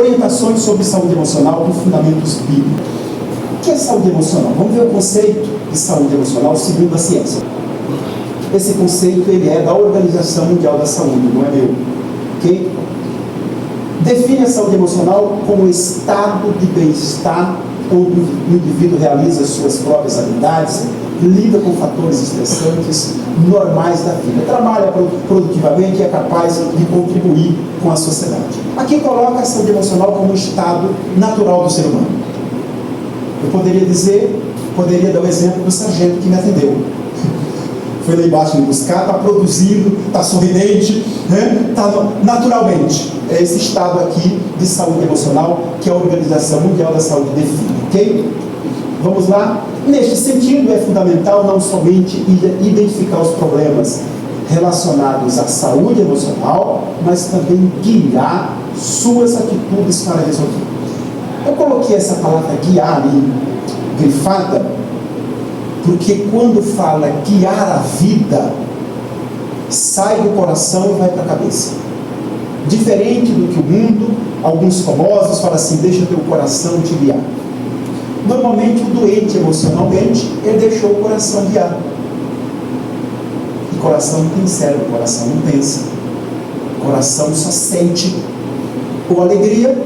orientações sobre saúde emocional com fundamentos bíblicos. O que é saúde emocional? Vamos ver o conceito de saúde emocional segundo a ciência. Esse conceito ele é da Organização Mundial da Saúde, não é meu. Ok? Define a saúde emocional como estado de bem-estar onde o indivíduo realiza suas próprias habilidades, lida com fatores estressantes normais da vida, trabalha produtivamente e é capaz de contribuir com a sociedade. Aqui coloca a saúde emocional como um estado natural do ser humano. Eu poderia dar o exemplo do sargento que me atendeu. Foi lá embaixo me buscar, está produzindo, está sorridente, está naturalmente. É esse estado aqui de saúde emocional que a Organização Mundial da Saúde define, ok? Vamos lá? Neste sentido, é fundamental não somente identificar os problemas relacionados à saúde emocional, mas também guiar suas atitudes para resolver. Eu coloquei essa palavra guiar ali, grifada, porque quando fala guiar a vida, sai do coração e vai para a cabeça. Diferente do que o mundo, alguns famosos falam assim, deixa teu coração te guiar. Normalmente o doente emocionalmente, ele deixou o coração guiar. E coração não tem cérebro, coração não pensa. Coração só sente ou alegria,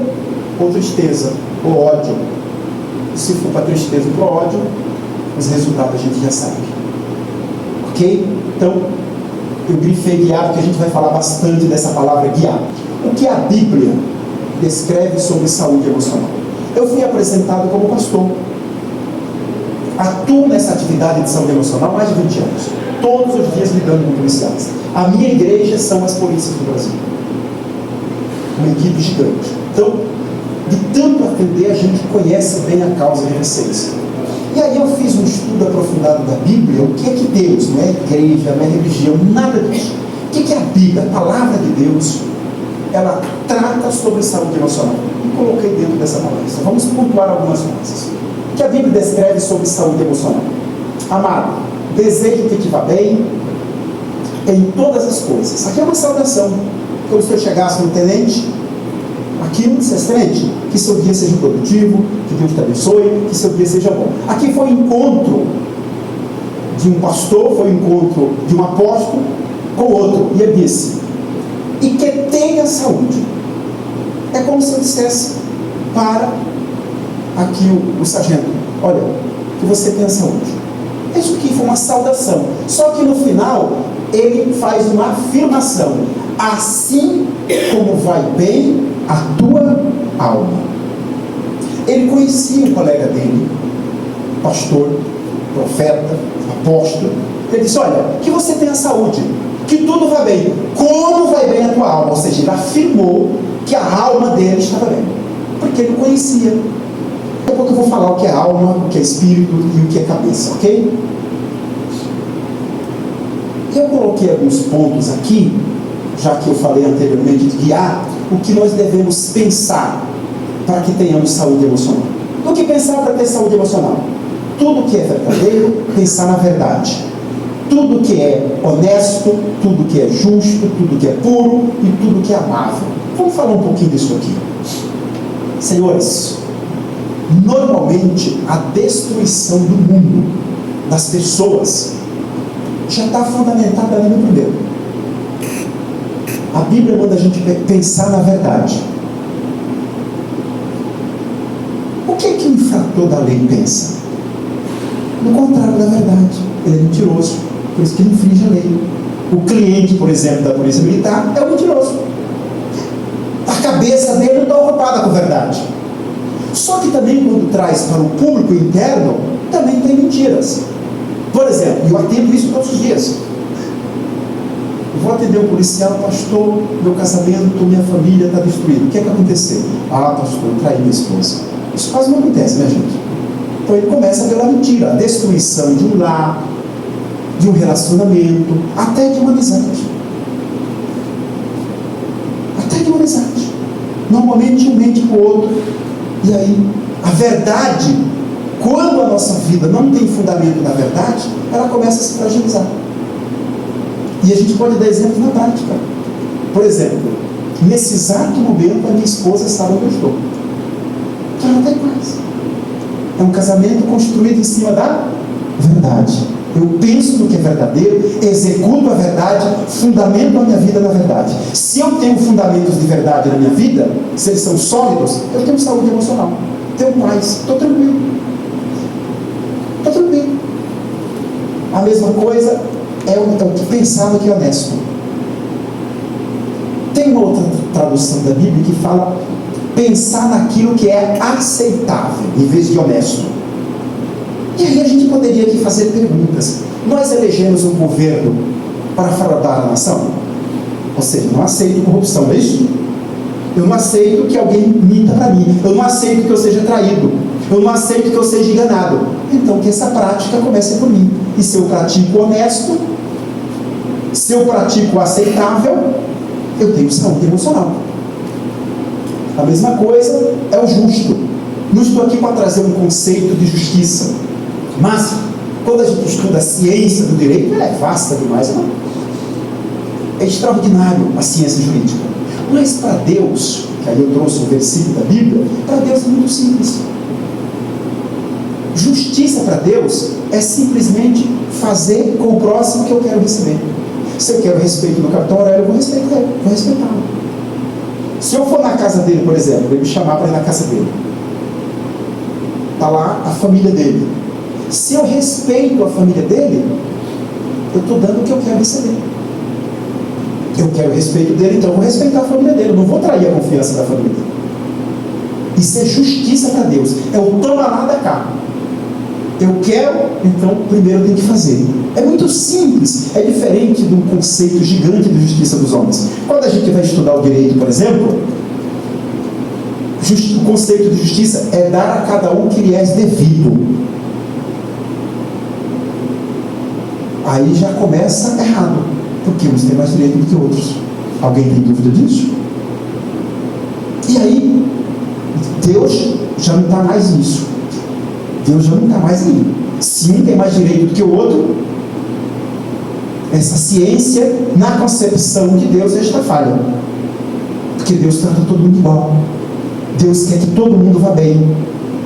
ou tristeza, ou ódio. E se for para tristeza ou para ódio, os resultados a gente já sabe. Ok? Então, eu grifei guiar, porque a gente vai falar bastante dessa palavra guiar. O que a Bíblia descreve sobre saúde emocional? Eu fui apresentado como pastor. Atuo nessa atividade de saúde emocional há mais de 20 anos. Todos os dias lidando com policiais. A minha igreja são as polícias do Brasil. Uma equipe gigante. Então, de tanto atender, a gente conhece bem a causa de vocês. E aí eu fiz um estudo aprofundado da Bíblia. O que é que Deus, não é igreja, não é religião, nada disso. O que é a Bíblia, a palavra de Deus, ela trata sobre saúde emocional. E coloquei dentro dessa palestra. Vamos pontuar algumas coisas. O que a Bíblia descreve sobre saúde emocional? Amado, desejo que te vá bem em todas as coisas. Aqui é uma saudação. Como se eu chegasse no tenente, aqui não dissesse, tenente, que seu dia seja produtivo, que Deus te abençoe, que seu dia seja bom. Aqui foi um encontro de um pastor, foi um encontro de um apóstolo com outro. E ele disse, e que tenha saúde. É como se eu dissesse para aqui o sargento, olha, que você tenha saúde. Isso aqui foi uma saudação. Só que no final, ele faz uma afirmação. Assim como vai bem a tua alma. Ele conhecia o colega dele, pastor, profeta, apóstolo. Ele disse, olha, que você tenha saúde, que tudo vai bem. Como vai bem a tua alma? Ou seja, ele afirmou que a alma dele estava bem. Porque ele conhecia. Daqui a pouco eu vou falar o que é alma, o que é espírito e o que é cabeça, ok? Eu coloquei alguns pontos aqui, já que eu falei anteriormente de guiar, o que nós devemos pensar para que tenhamos saúde emocional. O que pensar para ter saúde emocional? Tudo que é verdadeiro, pensar na verdade. Tudo que é honesto, tudo que é justo, tudo que é puro e tudo que é amável. Vamos falar um pouquinho disso aqui. Senhores, normalmente a destruição do mundo, das pessoas, já está fundamentada ali no primeiro. A Bíblia manda a gente pensar na verdade. O que é que o infrator da lei pensa? No contrário da verdade. Ele é mentiroso, por isso que ele infringe a lei. O cliente, por exemplo, da polícia militar é o mentiroso. A cabeça dele não está ocupada com verdade. Só que também quando traz para o público interno, também tem mentiras. Por exemplo, eu atendo isso todos os dias. Eu vou atender um policial, pastor, meu casamento, minha família está destruída. O que é que aconteceu? Ah, pastor, eu traí minha esposa. Isso quase não acontece, né, gente? Então ele começa pela mentira, a destruição de um lar, de um relacionamento, até de uma amizade. Até de uma amizade. Normalmente um mente para o outro. E aí, a verdade, quando a nossa vida não tem fundamento na verdade, ela começa a se fragilizar. E a gente pode dar exemplo na prática. Por exemplo, Nesse exato momento, a minha esposa estava onde eu estou. Então ela está em paz. É um casamento construído em cima da verdade. Eu penso no que é verdadeiro, executo a verdade, fundamento a minha vida na verdade. Se eu tenho fundamentos de verdade na minha vida, se eles são sólidos, eu tenho saúde emocional, tenho paz, estou tranquilo. Estou tranquilo. A mesma coisa é o que pensar no que é honesto. Tem uma outra tradução da Bíblia que fala pensar naquilo que é aceitável, em vez de honesto. E aí a gente poderia aqui fazer perguntas. Nós elegemos um governo para fraudar a nação? Ou seja, não aceito corrupção, é isso? Eu não aceito que alguém minta para mim. Eu não aceito que eu seja traído. Eu não aceito que eu seja enganado. Então que essa prática comece por mim. E se eu pratico honesto, se eu pratico aceitável, eu tenho saúde emocional. A mesma coisa é o justo. Não estou aqui para trazer um conceito de justiça. Mas, quando a gente estuda a ciência do direito, ela é vasta demais, não? É extraordinário a ciência jurídica. Mas para Deus, que aí eu trouxe um versículo da Bíblia, para Deus é muito simples. Justiça para Deus é simplesmente fazer com o próximo que eu quero receber. Se eu quero respeito no cartório, eu vou respeitar ele, vou respeitá-lo. Se eu for na casa dele, por exemplo, ele me chamar para ir na casa dele, está lá a família dele. Se eu respeito a família dele, eu estou dando o que eu quero receber. Eu quero o respeito dele, então eu vou respeitar a família dele. Eu não vou trair a confiança da família dele. Isso é justiça para Deus. É o toma lá da cá. Eu quero, então primeiro eu tenho que fazer. É muito simples. É diferente de um conceito gigante de justiça dos homens. Quando a gente vai estudar o direito, por exemplo, o conceito de justiça é dar a cada um que lhe é devido. Aí já começa errado, porque uns têm mais direito do que outros. Alguém tem dúvida disso? E aí, Deus já não está mais nisso. Deus já não está mais aí. Se um tem mais direito do que o outro, essa ciência, na concepção de Deus, já está falha. Porque Deus trata todo mundo igual. Deus quer que todo mundo vá bem.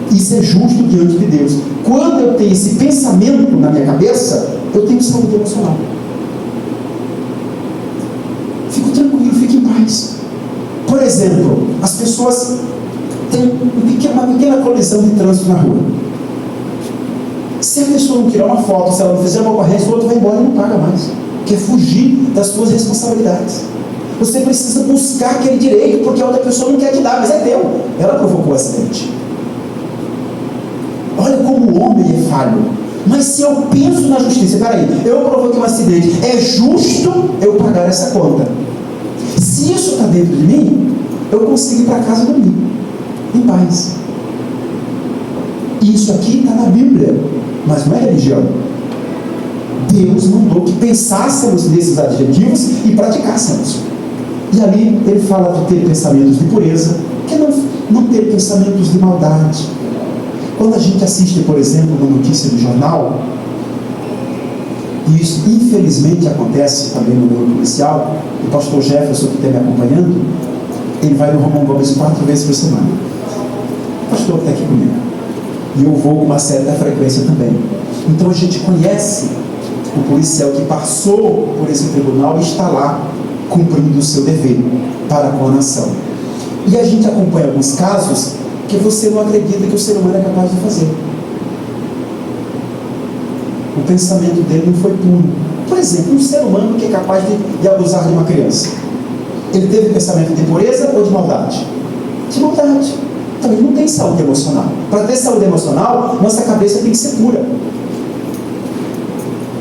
Isso é justo diante de Deus. Quando eu tenho esse pensamento na minha cabeça, eu tenho saúde emocional. Fico tranquilo, fico em paz. Por exemplo, as pessoas têm uma pequena colisão de trânsito na rua. Se a pessoa não tirar uma foto, se ela não fizer uma ocorrência, o outro vai embora e não paga mais. Quer fugir das suas responsabilidades. Você precisa buscar aquele direito, porque a outra pessoa não quer te dar, mas é teu. Ela provocou o acidente. Olha como o homem é falho. Mas se eu penso na justiça, peraí, eu provoquei um acidente, é justo eu pagar essa conta. Se isso está dentro de mim, eu consigo ir para casa dormir, em paz. Isso aqui está na Bíblia, mas não é religião. Deus mandou que pensássemos nesses adjetivos e praticássemos. E ali ele fala de ter pensamentos de pureza, que não ter pensamentos de maldade. Quando a gente assiste, por exemplo, uma notícia do jornal, e isso infelizmente acontece também no meio policial, o pastor Jefferson, que está me acompanhando, ele vai no Romão Gomes 4 vezes por semana. O pastor está aqui comigo. E eu vou com uma certa frequência também. Então a gente conhece o policial que passou por esse tribunal e está lá cumprindo o seu dever para com a nação. E a gente acompanha alguns casos que você não acredita que o ser humano é capaz de fazer. O pensamento dele não foi puro. Por exemplo, um ser humano que é capaz de abusar de uma criança. Ele teve pensamento de pureza ou de maldade? De maldade. Então ele não tem saúde emocional. Para ter saúde emocional, nossa cabeça tem que ser pura.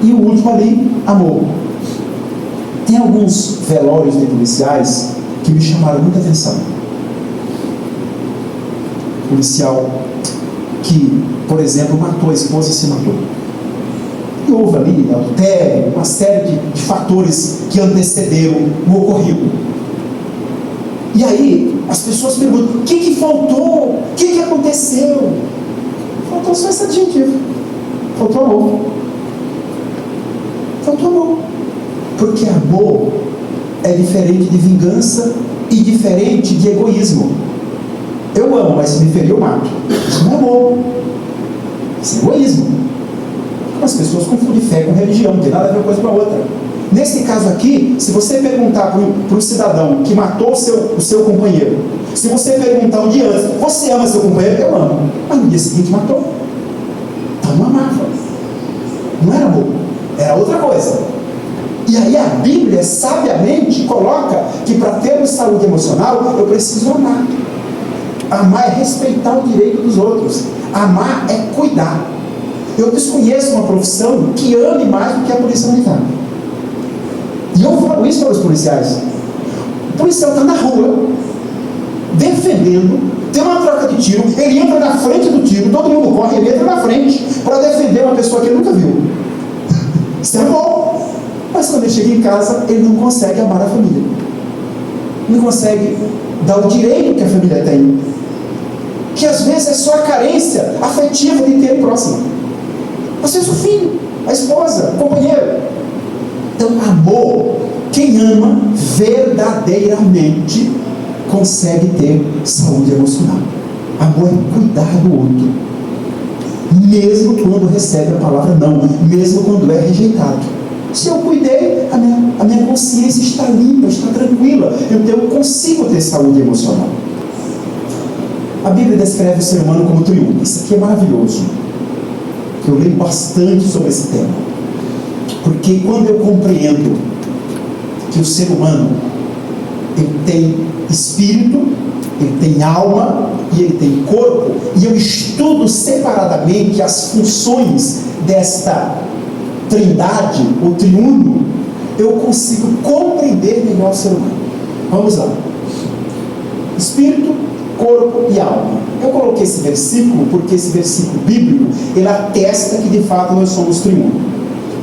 E o último ali, amor. Tem alguns velórios de policiais que me chamaram muita atenção. Policial que, por exemplo, matou a esposa e se matou. E houve ali adultério, uma série de fatores que antecederam o ocorrido. E aí, as pessoas perguntam, o que faltou? O que aconteceu? Faltou só esse adjetivo. Faltou amor. Faltou amor. Porque amor é diferente de vingança e diferente de egoísmo. Eu amo, mas se me ferir eu mato. Isso não é amor. Isso é egoísmo. As pessoas confundem fé com religião, não tem nada a ver uma coisa com a outra. Nesse caso aqui, se você perguntar para o cidadão que matou o seu companheiro, se você perguntar um dia antes, você ama seu companheiro? Eu amo. Mas no dia seguinte matou. Então não amava. Não era amor. Era outra coisa. E aí a Bíblia sabiamente coloca que para termos saúde emocional, eu preciso amar. Amar é respeitar o direito dos outros. Amar é cuidar. Eu desconheço uma profissão que ame mais do que a polícia militar. E eu falo isso para os policiais. O policial está na rua, defendendo, tem uma troca de tiro, ele entra na frente do tiro, todo mundo corre, ele entra na frente para defender uma pessoa que ele nunca viu. Isso é bom. Mas quando ele chega em casa, ele não consegue amar a família. Não consegue dar o direito que a família tem. Que às vezes é só a carência afetiva de ter próximo. Às vezes o filho, a esposa, o companheiro. Então, amor, quem ama verdadeiramente consegue ter saúde emocional. Amor é cuidar do outro, mesmo quando recebe a palavra não, mesmo quando é rejeitado. Se eu cuidei, a minha consciência está limpa, está tranquila, então eu consigo ter saúde emocional. A Bíblia descreve o ser humano como triunfo. Isso aqui é maravilhoso. Eu leio bastante sobre esse tema. Porque quando eu compreendo que o ser humano ele tem espírito, ele tem alma e ele tem corpo, e eu estudo separadamente as funções desta trindade, o triuno, eu consigo compreender melhor o ser humano. Vamos lá. Espírito, corpo e alma. Eu coloquei esse versículo porque esse versículo bíblico, ele atesta que de fato nós somos triuno.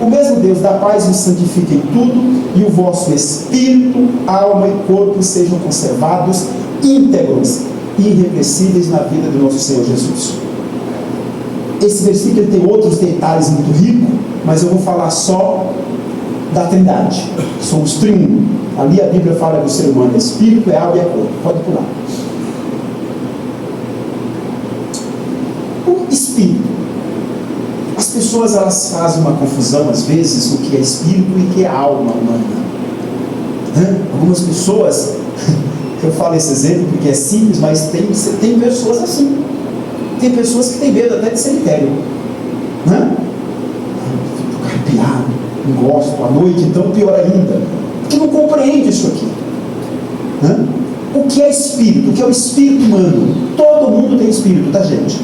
O mesmo Deus da paz nos santifica em tudo, e o vosso espírito, alma e corpo sejam conservados íntegros e irrepreensíveis na vida do nosso Senhor Jesus. Esse versículo ele tem outros detalhes muito ricos, mas eu vou falar só da trindade. Somos triuno. Ali a Bíblia fala do ser humano, é espírito, é alma e é corpo. Pode pular. O espírito. As pessoas elas fazem uma confusão às vezes o que é espírito e o que é alma humana. Algumas pessoas, eu falo esse exemplo porque é simples, mas tem pessoas assim. Tem pessoas que têm medo até de cemitério. Fico arrepiado, não gosto, à noite, então pior ainda. Porque não compreende isso aqui. O que é espírito? O que é o espírito humano? Todo mundo tem espírito, tá, gente?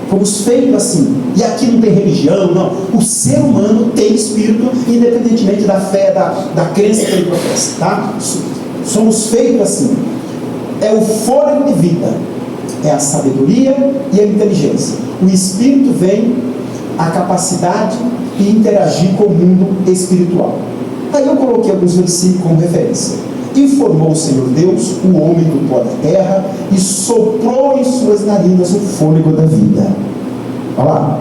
Fomos feitos assim. E aqui não tem religião, não. O ser humano tem espírito, independentemente da fé, da crença que ele professa, tá? Somos feitos assim. É o fôlego de vida, é a sabedoria e a inteligência. O espírito vem a capacidade de interagir com o mundo espiritual. Aí eu coloquei alguns versículos como referência. Informou o Senhor Deus o homem do pó da terra e soprou em suas narinas o fôlego da vida. Olha lá,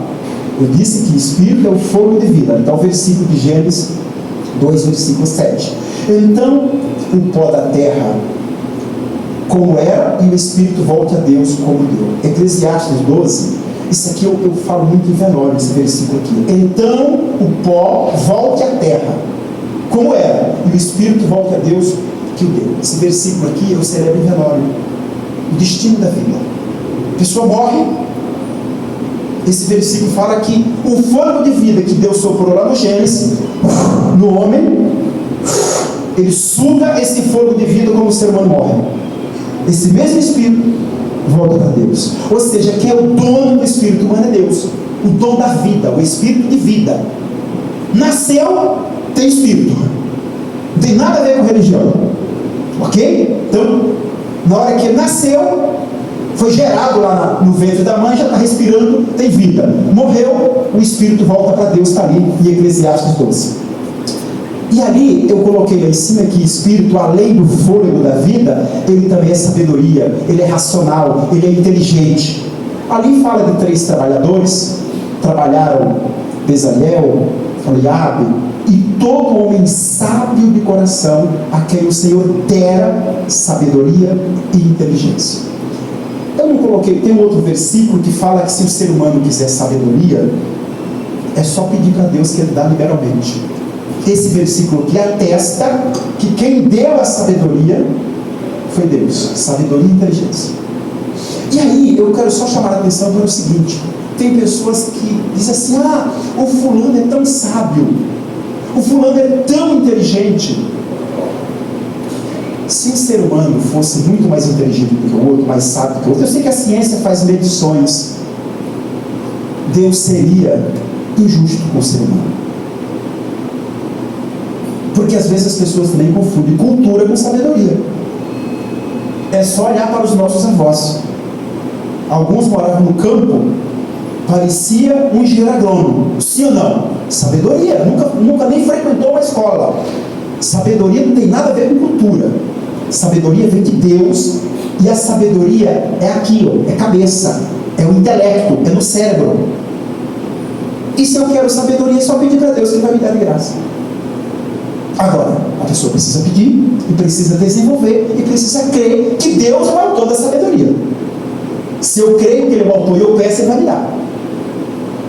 eu disse que espírito é o fôlego de vida. Então o versículo de Gênesis 2, versículo 7. Então o pó da terra como era, e o espírito volte a Deus como deu. Eclesiastes 12, isso aqui eu falo muito em velório, esse versículo aqui. Então o pó volte à terra como era, e o espírito volte a Deus que o deu. Esse versículo aqui eu celebro em velório, o destino da vida. A pessoa morre, esse versículo fala que o fôlego de vida que Deus soprou lá no Gênesis, no homem, ele suga esse fôlego de vida como o ser humano morre. Esse mesmo espírito volta para Deus. Ou seja, quem é o dono do espírito humano é Deus. O dono da vida, o espírito de vida. Nasceu, tem espírito. Não tem nada a ver com religião. Ok? Então, na hora que ele nasceu, foi gerado lá no ventre da mãe, já está respirando, tem vida. Morreu, o espírito volta para Deus, está ali em Eclesiastes 12. E ali eu coloquei lá em cima que espírito, além do fôlego da vida, ele também é sabedoria, ele é racional, ele é inteligente. Ali fala de 3 trabalhadores, trabalharam Bezalel, Eliabe e todo homem sábio de coração, a quem o Senhor dera sabedoria e inteligência. Eu não coloquei, tem um outro versículo que fala que se o ser humano quiser sabedoria, é só pedir para Deus que Ele dá liberalmente. Esse versículo que atesta que quem deu a sabedoria foi Deus, sabedoria e inteligência. E aí, eu quero só chamar a atenção para o seguinte: tem pessoas que dizem assim, o fulano é tão sábio, o fulano é tão inteligente. Se um ser humano fosse muito mais inteligente do que o outro, mais sábio do que o outro, eu sei que a ciência faz medições, Deus seria injusto com o ser humano. Porque às vezes as pessoas também confundem cultura com sabedoria. É só olhar para os nossos avós. Alguns moravam no campo, parecia um engenheiro agrônomo. Sim ou não? Sabedoria. Nunca nem frequentou uma escola. Sabedoria não tem nada a ver com cultura. Sabedoria vem de Deus. E a sabedoria é aqui, é cabeça, é o intelecto, é no cérebro. E se eu quero sabedoria, é só pedir para Deus que vai me dar de graça. Agora, a pessoa precisa pedir, e precisa desenvolver, e precisa crer que Deus é o autor da sabedoria. Se eu creio que Ele é o autor e eu peço, Ele vai me dar.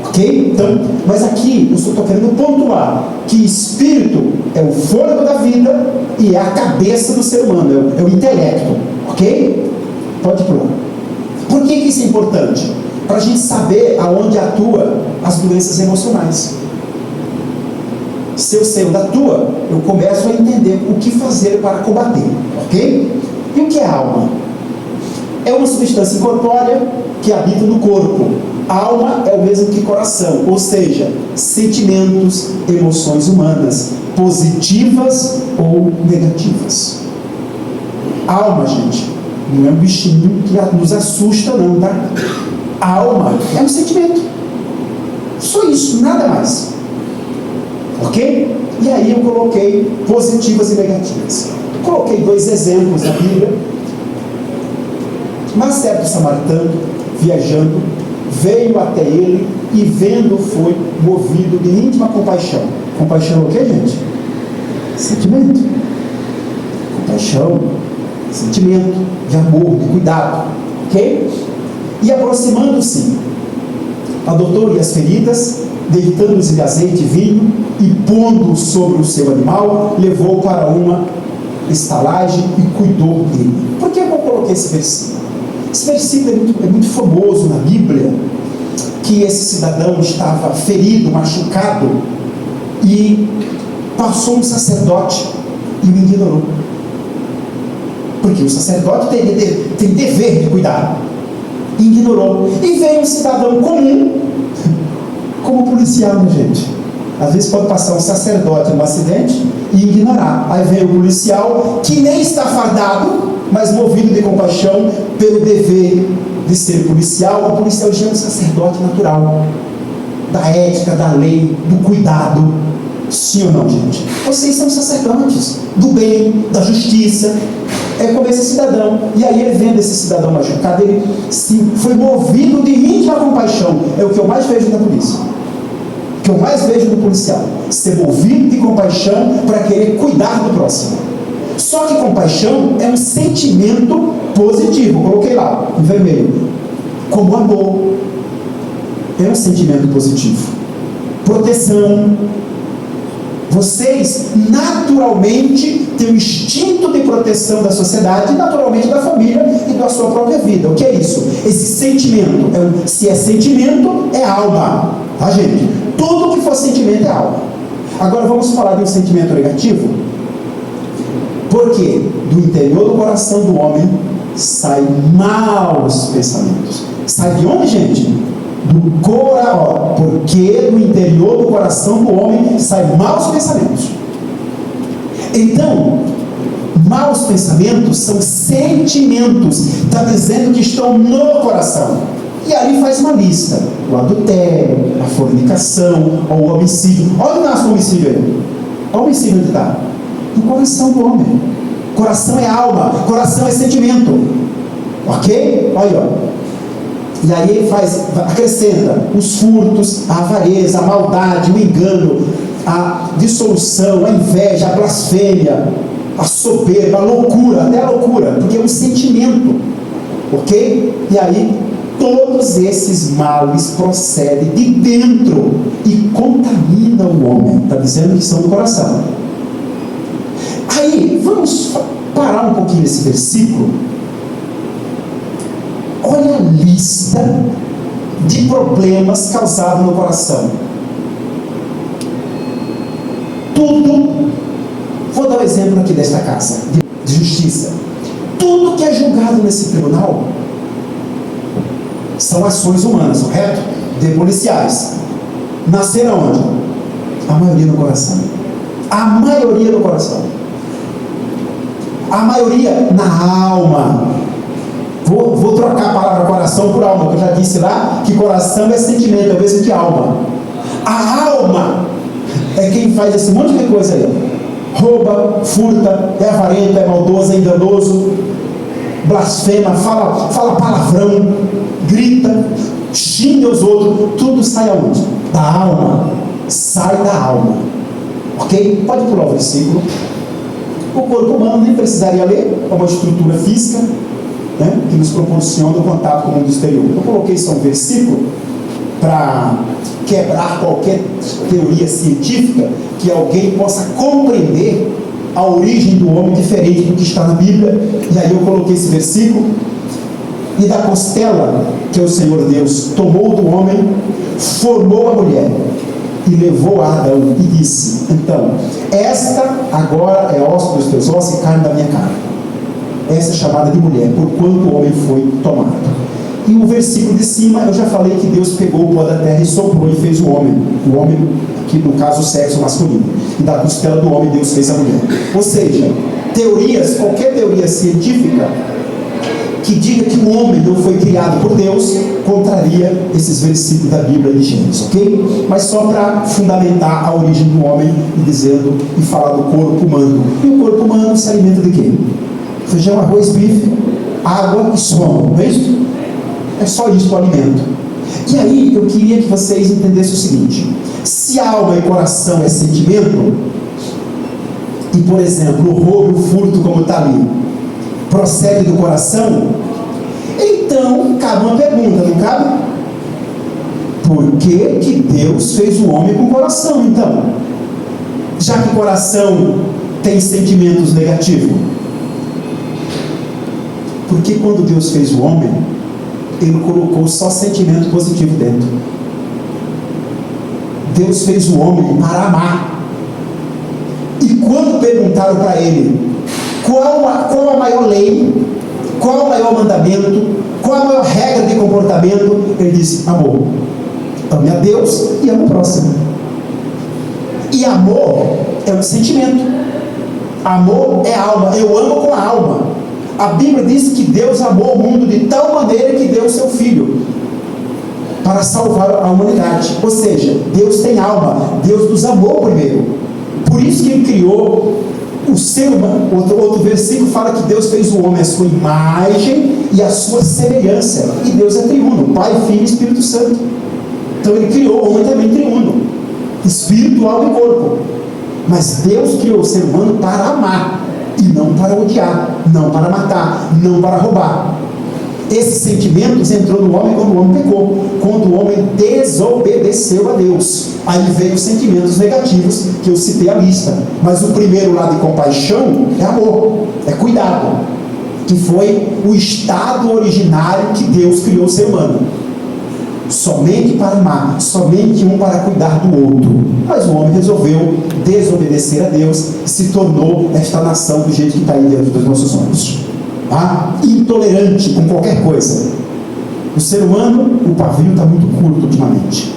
Ok? Então, mas aqui eu só estou querendo pontuar que espírito é o fôlego da vida e é a cabeça do ser humano, é o intelecto. Ok? Pode pular. Por que isso é importante? Para a gente saber aonde atua as doenças emocionais. Se eu sei onde atua, eu começo a entender o que fazer para combater. Ok? E o que é alma? É uma substância incorpórea que habita no corpo. Alma é o mesmo que coração, ou seja, sentimentos, emoções humanas, positivas ou negativas. Alma, gente, não é um bichinho que nos assusta não, tá? Alma é um sentimento. Só isso, nada mais. Ok? E aí eu coloquei positivas e negativas. Coloquei 2 exemplos da Bíblia. Mas certo samaritano, viajando, veio até ele e vendo foi movido de íntima compaixão. Compaixão é o que, gente? Sentimento. Compaixão, sentimento de amor, de cuidado. Ok? E aproximando-se, adotou-lhe as feridas, deitando-lhe de azeite e vinho, e pondo sobre o seu animal, levou para uma estalagem e cuidou dele. Por que eu coloquei esse versículo? Esse versículo é muito famoso na Bíblia, que esse cidadão estava ferido, machucado, e passou um sacerdote e o ignorou. Porque o sacerdote tem dever de cuidar. E ignorou. E veio um cidadão comum, como policial, né, gente? Às vezes pode passar um sacerdote num acidente e ignorar. Aí vem o policial, que nem está fardado, mas movido de compaixão pelo dever de ser policial. O policial já é um sacerdote natural, da ética, da lei, do cuidado. Sim ou não, gente? Vocês são sacerdotes do bem, da justiça. É como esse cidadão. E aí ele vendo esse cidadão machucado, ele foi movido de íntima compaixão. É o que eu mais vejo na polícia, o que eu mais vejo no policial, ser movido de compaixão para querer cuidar do próximo. Só que compaixão é um sentimento positivo. Coloquei lá, em vermelho. Como amor. É um sentimento positivo. Proteção. Vocês naturalmente têm o instinto de proteção da sociedade, naturalmente da família e da sua própria vida. O que é isso? Esse sentimento, se é sentimento, é alma. Tá, gente? Tudo que for sentimento é alma. Agora vamos falar de um sentimento negativo. Porque do interior do coração do homem saem maus pensamentos. Sai de onde, gente? Do coração. Porque do interior do coração do homem saem maus pensamentos. Então, maus pensamentos são sentimentos. Está dizendo que estão no coração. E aí faz uma lista: o adultério, a fornicação, ou o homicídio. Olha o nosso homicídio aí. Olha o homicídio onde está. No coração do homem. Coração é alma, coração é sentimento. Ok? Olha, ó. E aí ele acrescenta os furtos, a avareza, a maldade, o engano, a dissolução, a inveja, a blasfêmia, a soberba, a loucura, até a loucura, porque é um sentimento, ok? E aí, todos esses males procedem de dentro e contaminam o homem. Está dizendo que são do coração. Aí, vamos parar um pouquinho nesse versículo. Olha a lista de problemas causados no coração. Tudo, vou dar um exemplo aqui desta casa de justiça. Tudo que é julgado nesse tribunal são ações humanas, correto? De policiais. Nasceram onde? A maioria no coração. A maioria no coração. A maioria na alma. Vou trocar a palavra coração por alma, que eu já disse lá que coração é sentimento, é o mesmo que alma. A alma é quem faz esse monte de coisa aí. Rouba, furta, é avarento, é maldoso, é enganoso, blasfema, fala palavrão, grita, xinga os outros. Tudo sai aonde? Da alma. Sai da alma. Ok? Pode pular o versículo. O corpo humano nem precisaria ler, é uma estrutura física, né, que nos proporciona o contato com o mundo exterior. Eu coloquei só um versículo para quebrar qualquer teoria científica que alguém possa compreender a origem do homem diferente do que está na Bíblia. E aí eu coloquei esse versículo: e da costela que o Senhor Deus tomou do homem, formou a mulher e levou a Adão e disse: então, esta agora é osso dos teus ossos e carne da minha carne. Essa é chamada de mulher, porquanto o homem foi tomado. E o versículo de cima, eu já falei que Deus pegou o pó da terra e soprou e fez o homem, que no caso o sexo masculino, e da costela do homem Deus fez a mulher. Ou seja, teorias, qualquer teoria científica que diga que o homem não foi criado por Deus, contraria esses versículos da Bíblia de Gênesis, ok? Mas só para fundamentar a origem do homem e falar do corpo humano. E o corpo humano se alimenta de quê? Feijão, arroz, bife, água e sono, não é isso? É só isso o alimento. E aí eu queria que vocês entendessem o seguinte: se alma e coração é sentimento, e por exemplo, o roubo, o furto, como está ali, procede do coração, então cabe uma pergunta, não cabe? Por que Deus fez o homem com coração, então? Já que o coração tem sentimentos negativos. Porque quando Deus fez o homem, Ele colocou só sentimento positivo dentro. Deus fez o homem para amar. E quando perguntaram para Ele qual a maior lei, qual o maior mandamento, qual a maior regra de comportamento, Ele disse: amor. Ame a Deus e ame o próximo. E amor é um sentimento. Amor é alma. Eu amo com a alma. A Bíblia diz que Deus amou o mundo de tal maneira que deu o seu Filho para salvar a humanidade. Ou seja, Deus tem alma. Deus nos amou primeiro. Por isso que Ele criou o ser humano. Outro versículo fala que Deus fez o homem à sua imagem e à sua semelhança. E Deus é triuno, Pai, Filho e Espírito Santo. Então Ele criou o homem também triuno, espírito, alma e corpo. Mas Deus criou o ser humano para amar e não para odiar, não para matar, não para roubar. Esses sentimentos entrou no homem quando o homem pecou, quando o homem desobedeceu a Deus. Aí veio os sentimentos negativos que eu citei a lista. Mas o primeiro lá de compaixão é amor, é cuidado, que foi o estado originário que Deus criou o ser humano. Somente para amar, somente um para cuidar do outro. Mas o homem resolveu desobedecer a Deus e se tornou esta nação do jeito que está aí dentro dos nossos olhos. Intolerante com qualquer coisa. O ser humano, o pavio está muito curto ultimamente.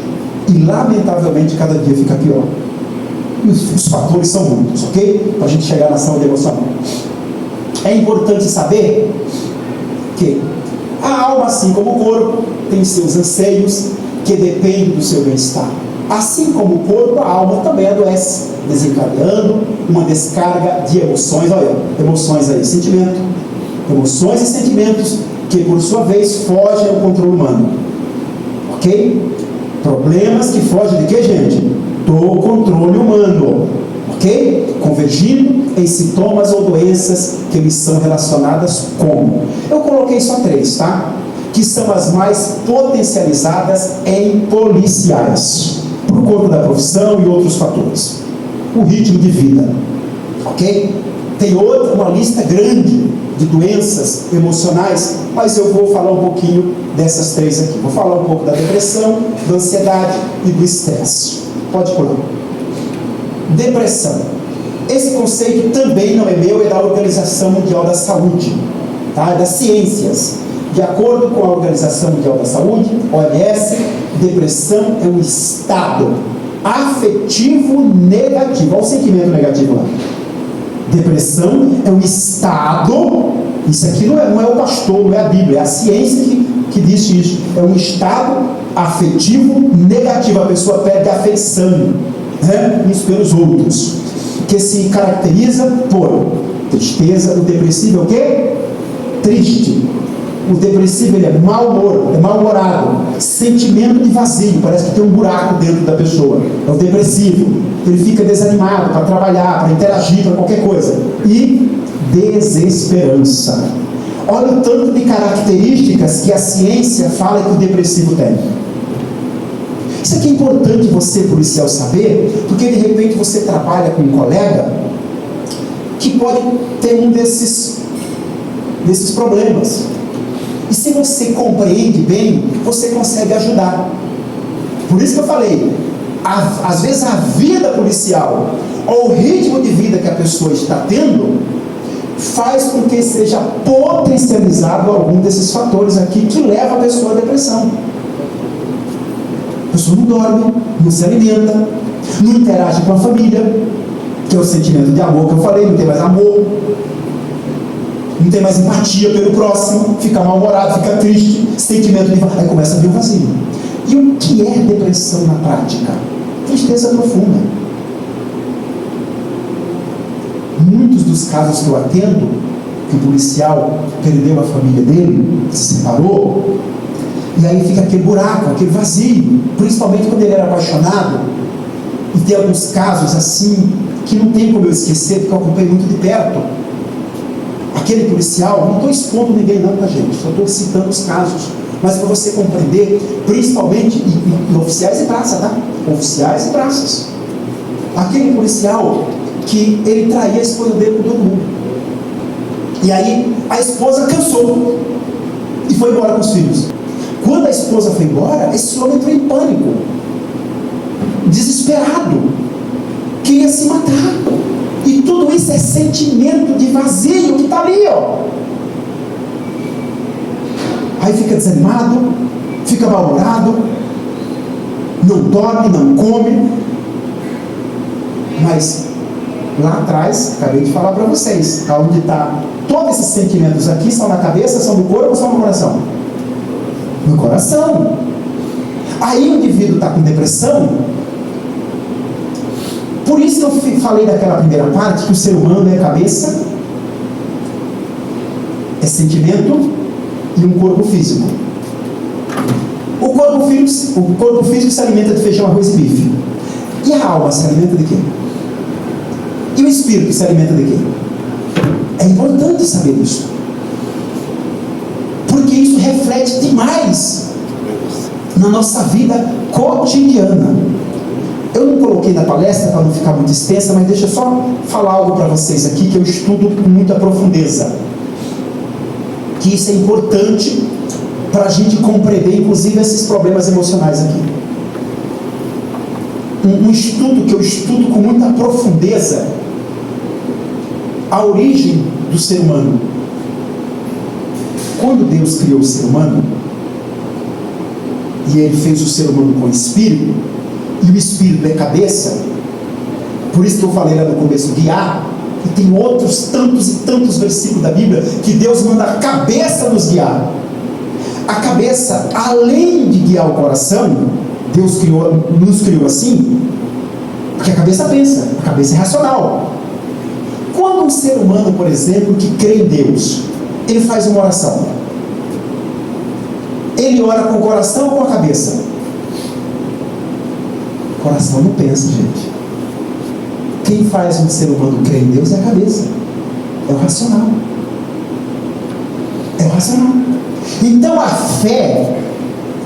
E lamentavelmente cada dia fica pior. E os fatores são muitos, ok? Para a gente chegar na saúde emocional. É importante saber que a alma, assim como o corpo, tem seus anseios que dependem do seu bem-estar. Assim como o corpo, a alma também adoece, desencadeando uma descarga de emoções. Olha, emoções aí, sentimento. Emoções e sentimentos que, por sua vez, fogem ao controle humano. Ok? Problemas que fogem de quê, gente? do controle humano, ok? Convergindo em sintomas ou doenças que eles são relacionadas como. Eu coloquei só 3, tá? Que são as mais potencializadas em policiais, por conta da profissão e outros fatores. O ritmo de vida, ok? Tem uma lista grande de doenças emocionais, mas eu vou falar um pouquinho dessas 3 aqui. Vou falar um pouco da depressão, da ansiedade e do estresse. Pode pular. Depressão. Esse conceito também não é meu, é da Organização Mundial da Saúde, tá? É das ciências. De acordo com a Organização Mundial da Saúde, OMS, depressão é um estado afetivo negativo. Olha o sentimento negativo lá. Depressão é um estado, isso aqui não é o pastor, não é a Bíblia, é a ciência que diz isso. É um estado afetivo negativo. A pessoa perde a afeição, né, uns pelos outros, que se caracteriza por tristeza. O depressivo é o quê? Triste. O depressivo, ele é mal-humorado, sentimento de vazio, parece que tem um buraco dentro da pessoa. É o depressivo. Ele fica desanimado para trabalhar, para interagir, para qualquer coisa. E desesperança. Olha o tanto de características que a ciência fala que o depressivo tem. Isso aqui é importante você, policial, saber, porque de repente você trabalha com um colega que pode ter um desses problemas. E se você compreende bem, você consegue ajudar. Por isso que eu falei, às vezes a vida policial, ou o ritmo de vida que a pessoa está tendo, faz com que seja potencializado algum desses fatores aqui que leva a pessoa à depressão. A pessoa não dorme, não se alimenta, não interage com a família, que é o sentimento de amor que eu falei, não tem mais amor, não tem mais empatia pelo próximo, fica mal-humorado, fica triste, sentimento de vazio, aí começa a vir o vazio. E o que é depressão na prática? Tristeza profunda. Muitos dos casos que eu atendo, que o policial perdeu a família dele, se separou, e aí fica aquele buraco, aquele vazio, principalmente quando ele era apaixonado. E tem alguns casos assim, que não tem como eu esquecer, porque eu acompanhei muito de perto. Aquele policial, não estou expondo ninguém não, tá, gente? Só estou citando os casos, mas para você compreender, principalmente em oficiais e praças, tá? Oficiais e praças. Aquele policial que ele traía a esposa dele com todo mundo. E aí a esposa cansou e foi embora com os filhos. Quando a esposa foi embora, esse homem entrou em pânico, desesperado, queria se matar. E tudo isso é sentimento de vazio que está ali, ó. Aí fica desanimado, fica mal-humorado, não dorme, não come. Mas lá atrás, acabei de falar para vocês, onde está todos esses sentimentos aqui, são na cabeça, são no corpo ou são no coração? No coração. Aí o indivíduo está com depressão. Por isso que eu falei daquela primeira parte, que o ser humano é cabeça, é sentimento e um corpo físico. O corpo físico se alimenta de feijão, arroz e bife. E a alma se alimenta de quê? E o espírito se alimenta de quê? É importante saber isso, porque isso reflete demais na nossa vida cotidiana. Eu não coloquei na palestra para não ficar muito extensa, mas deixa eu só falar algo para vocês aqui que eu estudo com muita profundeza, que isso é importante para a gente compreender, inclusive, esses problemas emocionais aqui. Um estudo que eu estudo com muita profundeza, a origem do ser humano. Quando Deus criou o ser humano, e Ele fez o ser humano com espírito, e o espírito é cabeça, por isso que eu falei lá no começo, guiar, e tem outros tantos e tantos versículos da Bíblia, que Deus manda a cabeça nos guiar. A cabeça, além de guiar o coração, Deus nos criou assim, porque a cabeça pensa, a cabeça é racional. Quando um ser humano, por exemplo, que crê em Deus, ele faz uma oração, ele ora com o coração ou com a cabeça? O coração não pensa, gente. Quem faz um ser humano crer em Deus é a cabeça. É o racional. É o racional. Então a fé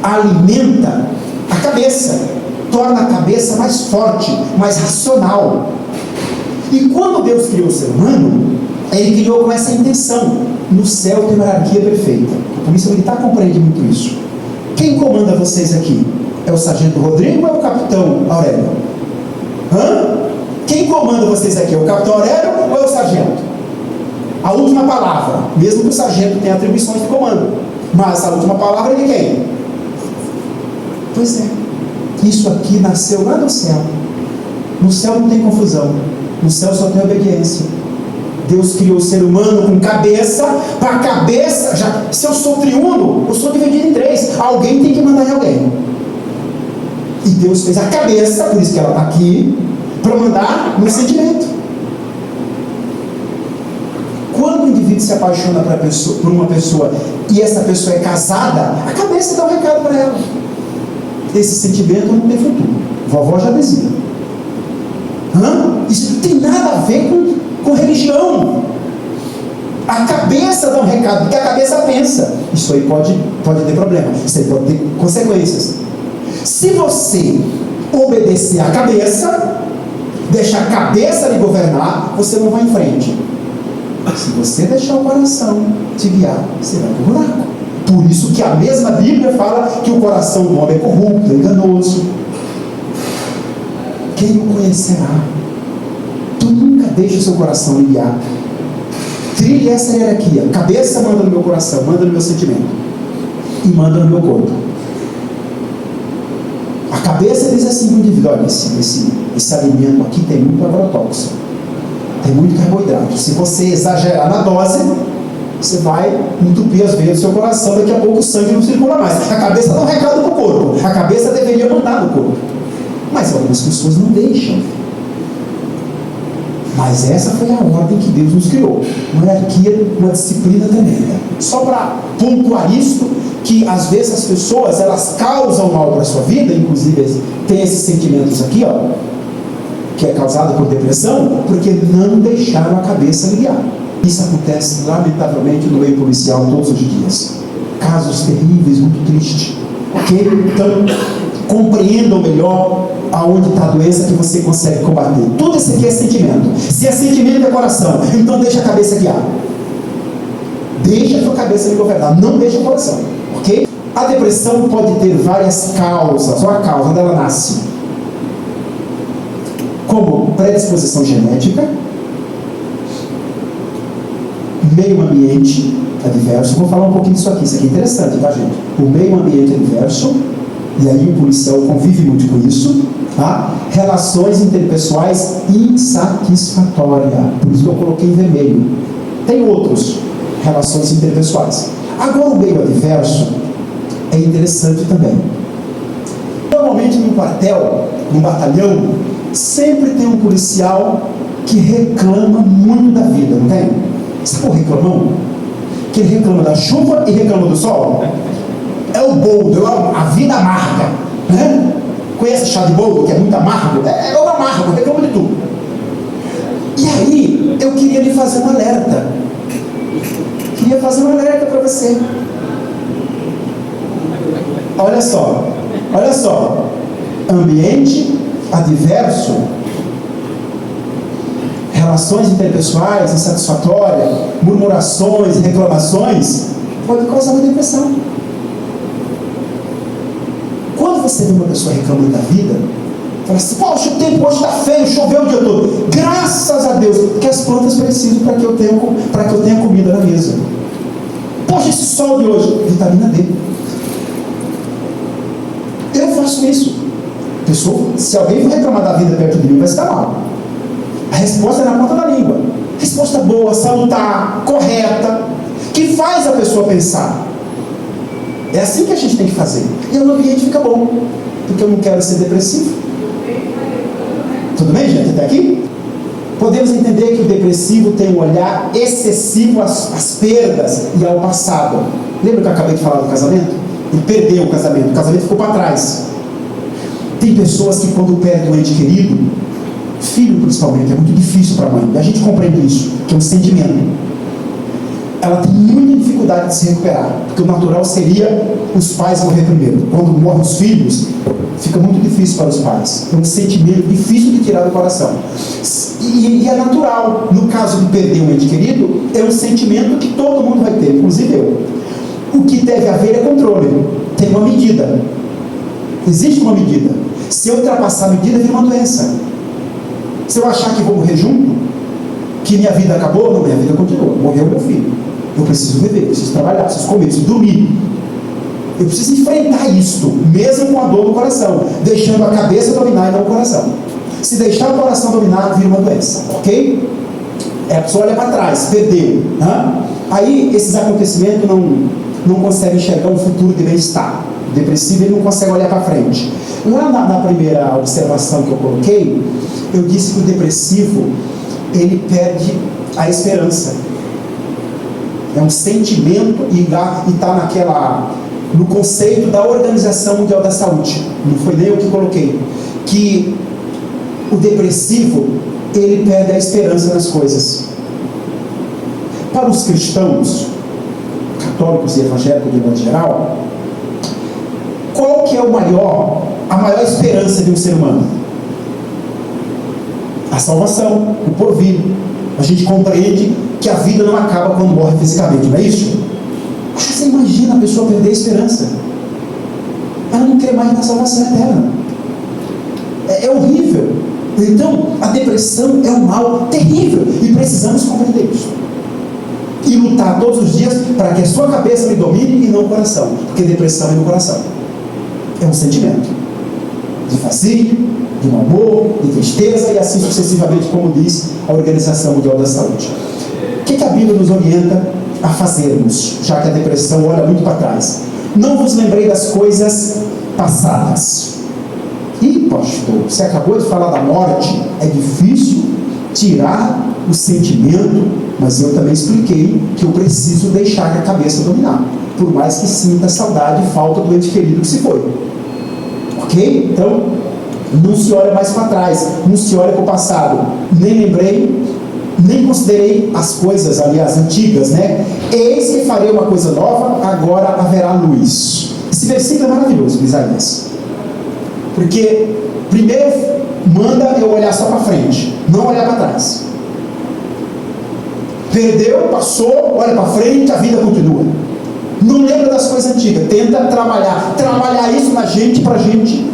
alimenta a cabeça, torna a cabeça mais forte, mais racional. E quando Deus criou o ser humano, Ele criou com essa intenção. No céu tem uma hierarquia perfeita. A polícia militar compreende muito isso. Quem comanda vocês aqui? É o sargento Rodrigo ou é o capitão Aurélio? Quem comanda vocês aqui? É o capitão Aurélio ou é o sargento? A última palavra, mesmo que o sargento tenha atribuições de comando, mas a última palavra é de quem? Pois é, isso aqui nasceu lá no céu. No céu não tem confusão, no céu só tem obediência. Deus criou o ser humano com cabeça, para a cabeça, se eu sou triuno, eu sou dividido em três, alguém tem que mandar em alguém. E Deus fez a cabeça, por isso que ela está aqui, para mandar no sentimento. Quando o indivíduo se apaixona por uma pessoa e essa pessoa é casada, a cabeça dá um recado para ela: esse sentimento não tem futuro. Vovó já dizia. Isso não tem nada a ver com religião. A cabeça dá um recado, porque a cabeça pensa. Isso aí pode ter problema, isso aí pode ter consequências. Se você obedecer à cabeça, deixar a cabeça lhe governar, você não vai em frente. Se você deixar o coração te guiar, você vai para o buraco. Por isso que a mesma Bíblia fala que o coração do homem é corrupto, é enganoso. Quem o conhecerá? Tu nunca deixa o seu coração lhe guiar. Trilhe essa hierarquia. A cabeça manda no meu coração, manda no meu sentimento e manda no meu corpo. A cabeça diz assim para o indivíduo: olha, esse alimento aqui tem muito agrotóxico, tem muito carboidrato. Se você exagerar na dose, você vai entupir as veias do seu coração, daqui a pouco o sangue não circula mais. A cabeça dá um recado para o corpo, a cabeça deveria mandar no corpo, mas algumas pessoas não deixam. Mas essa foi a ordem que Deus nos criou, uma hierarquia, uma disciplina tremenda. Só para pontuar isso, que às vezes as pessoas, elas causam mal para a sua vida, inclusive tem esses sentimentos aqui, que é causado por depressão, porque não deixaram a cabeça ligar. Isso acontece lamentavelmente no meio policial todos os dias. Casos terríveis, muito tristes. Ok? Então, compreendam melhor aonde está a doença, que você consegue combater. Tudo isso aqui é sentimento. Se é sentimento, é coração. Então deixa a cabeça guiar. Deixa a sua cabeça lhe governar. Não deixa o coração. Ok? A depressão pode ter várias causas. Olha a causa onde ela nasce. Como predisposição genética, meio ambiente adverso. Vou falar um pouquinho disso aqui. Isso aqui é interessante, tá, gente? O meio ambiente adverso. E aí o policial convive muito com isso, tá? Relações interpessoais insatisfatórias, por isso que eu coloquei em vermelho. Tem outros, relações interpessoais. Agora o meio adverso é interessante também. Normalmente num quartel, num batalhão, sempre tem um policial que reclama muito da vida, não tem? Sabe o reclamão? Que ele reclama da chuva e reclama do sol? É o boldo, a vida amarga, né? Conhece chá de boldo, que é muito amargo? É o amargo, reclama de tudo. E aí, eu queria lhe fazer um alerta. Queria fazer um alerta para você. Olha só. Ambiente adverso, relações interpessoais insatisfatórias, murmurações, reclamações, pode causar uma depressão. Quando você vê uma pessoa reclamando da vida, fala assim: poxa, o tempo hoje está feio, choveu o dia todo. Graças a Deus, porque as plantas precisam para que eu tenha comida na mesa. Poxa, esse sol de hoje, vitamina D. Eu faço isso. Se alguém for reclamar da vida perto de mim, vai estar mal. A resposta é na ponta da língua. Resposta boa, salutar, correta, que faz a pessoa pensar. É assim que a gente tem que fazer. E o ambiente fica bom, porque eu não quero ser depressivo. Tudo bem, gente? Até aqui? Podemos entender que o depressivo tem um olhar excessivo às perdas e ao passado. Lembra que eu acabei de falar do casamento? Ele perdeu o casamento ficou para trás. Tem pessoas que quando perdem um ente querido, filho principalmente, é muito difícil para a mãe. E a gente compreende isso, que é um sentimento. Ela tem muita dificuldade de se recuperar, porque o natural seria os pais morrer primeiro. Quando morrem os filhos, fica muito difícil para os pais. É um sentimento difícil de tirar do coração. E é natural. No caso de perder um ente querido, é um sentimento que todo mundo vai ter, inclusive eu. O que deve haver é controle. Tem uma medida. Existe uma medida. Se eu ultrapassar a medida, vira uma doença. Se eu achar que vou morrer junto, que minha vida acabou, não, minha vida continua. Morreu meu filho. Eu preciso viver, preciso trabalhar, preciso comer, preciso dormir. Eu preciso enfrentar isto, mesmo com a dor no coração, deixando a cabeça dominar e não o coração. Se deixar o coração dominar, vira uma doença, ok? A pessoa olha para trás, perdeu. Aí esses acontecimentos não conseguem enxergar um futuro de bem-estar. O depressivo ele não consegue olhar para frente. Lá na primeira observação que eu coloquei, eu disse que o depressivo ele perde a esperança. É um sentimento e está no conceito da Organização Mundial da Saúde. Não foi nem eu que coloquei. Que o depressivo, ele perde a esperança nas coisas. Para os cristãos, católicos e evangélicos de modo geral, qual que é a maior esperança de um ser humano? A salvação, o porvir. A gente compreende que a vida não acaba quando morre fisicamente, não é isso? Você imagina a pessoa perder a esperança. Ela não crê mais na salvação eterna. É horrível. Então, a depressão é um mal terrível e precisamos compreender isso. E lutar todos os dias para que a sua cabeça me domine e não o coração. Porque depressão é no coração. É um sentimento de fascínio, de mau humor, de tristeza e assim sucessivamente, como diz a Organização Mundial da Saúde. O que a Bíblia nos orienta a fazermos, já que a depressão olha muito para trás? Não vos lembrei das coisas passadas. Ih, pastor, você acabou de falar da morte. É difícil tirar o sentimento, mas eu também expliquei que eu preciso deixar a cabeça dominar, por mais que sinta saudade e falta do ente querido que se foi. Ok? Então, não se olha mais para trás, não se olha para o passado. Nem lembrei, nem considerei as coisas, aliás, antigas, né? Eis que farei uma coisa nova, agora haverá luz. Esse versículo é maravilhoso, Isaías. Porque, primeiro, manda eu olhar só para frente, não olhar para trás. Perdeu, passou, olha para frente, a vida continua. Não lembra das coisas antigas, tenta trabalhar isso na gente, para a gente.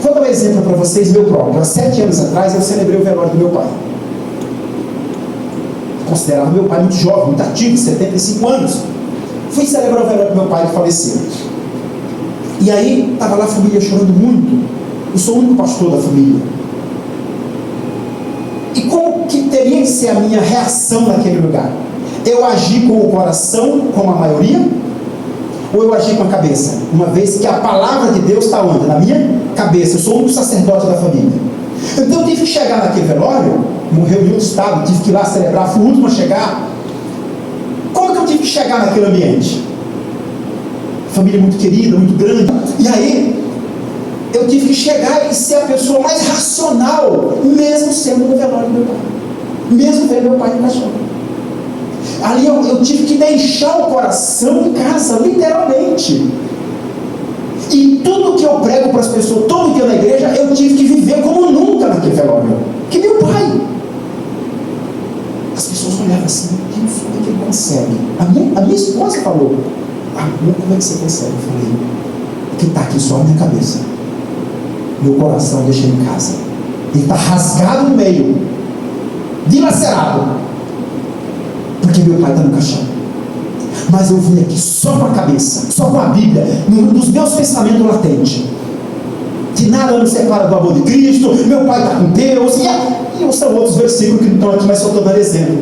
Vou dar um exemplo para vocês, meu próprio. Há 7 anos atrás eu celebrei o velório do meu pai. Considerava meu pai muito jovem, muito ativo, 75 anos. Fui celebrar o velório do meu pai que faleceu. E aí, estava lá a família chorando muito. Eu sou o único pastor da família. E como que teria que ser a minha reação naquele lugar? Eu agi com o coração, como a maioria? Ou eu agi com a cabeça? Uma vez que a palavra de Deus está onde? Na minha cabeça. Eu sou o único sacerdote da família. Então eu tive que chegar naquele velório, morreu em outro estado, tive que ir lá celebrar, fui o último a chegar. Como que eu tive que chegar naquele ambiente? Família muito querida, muito grande. E aí, eu tive que chegar e ser a pessoa mais racional, mesmo sendo no velório do meu pai. Mesmo vendo meu pai no caixão. Ali eu tive que deixar o coração em casa, literalmente. E tudo que eu prego para as pessoas, todo dia na igreja, eu tive que viver como nunca naquele velório. Que meu pai. As pessoas olhavam assim, Deus, como é que ele consegue? A minha esposa falou, amor, como é que você consegue? Eu falei, porque está aqui só na minha cabeça. Meu coração eu deixei em casa. Ele está rasgado no meio, dilacerado. Porque meu pai está no caixão. Mas eu vim aqui só com a cabeça, só com a Bíblia, nos meus pensamentos latentes. Que nada nos separa do amor de Cristo, meu pai está com Deus, e são outros versículos que não estão aqui, mas só estou dando exemplo.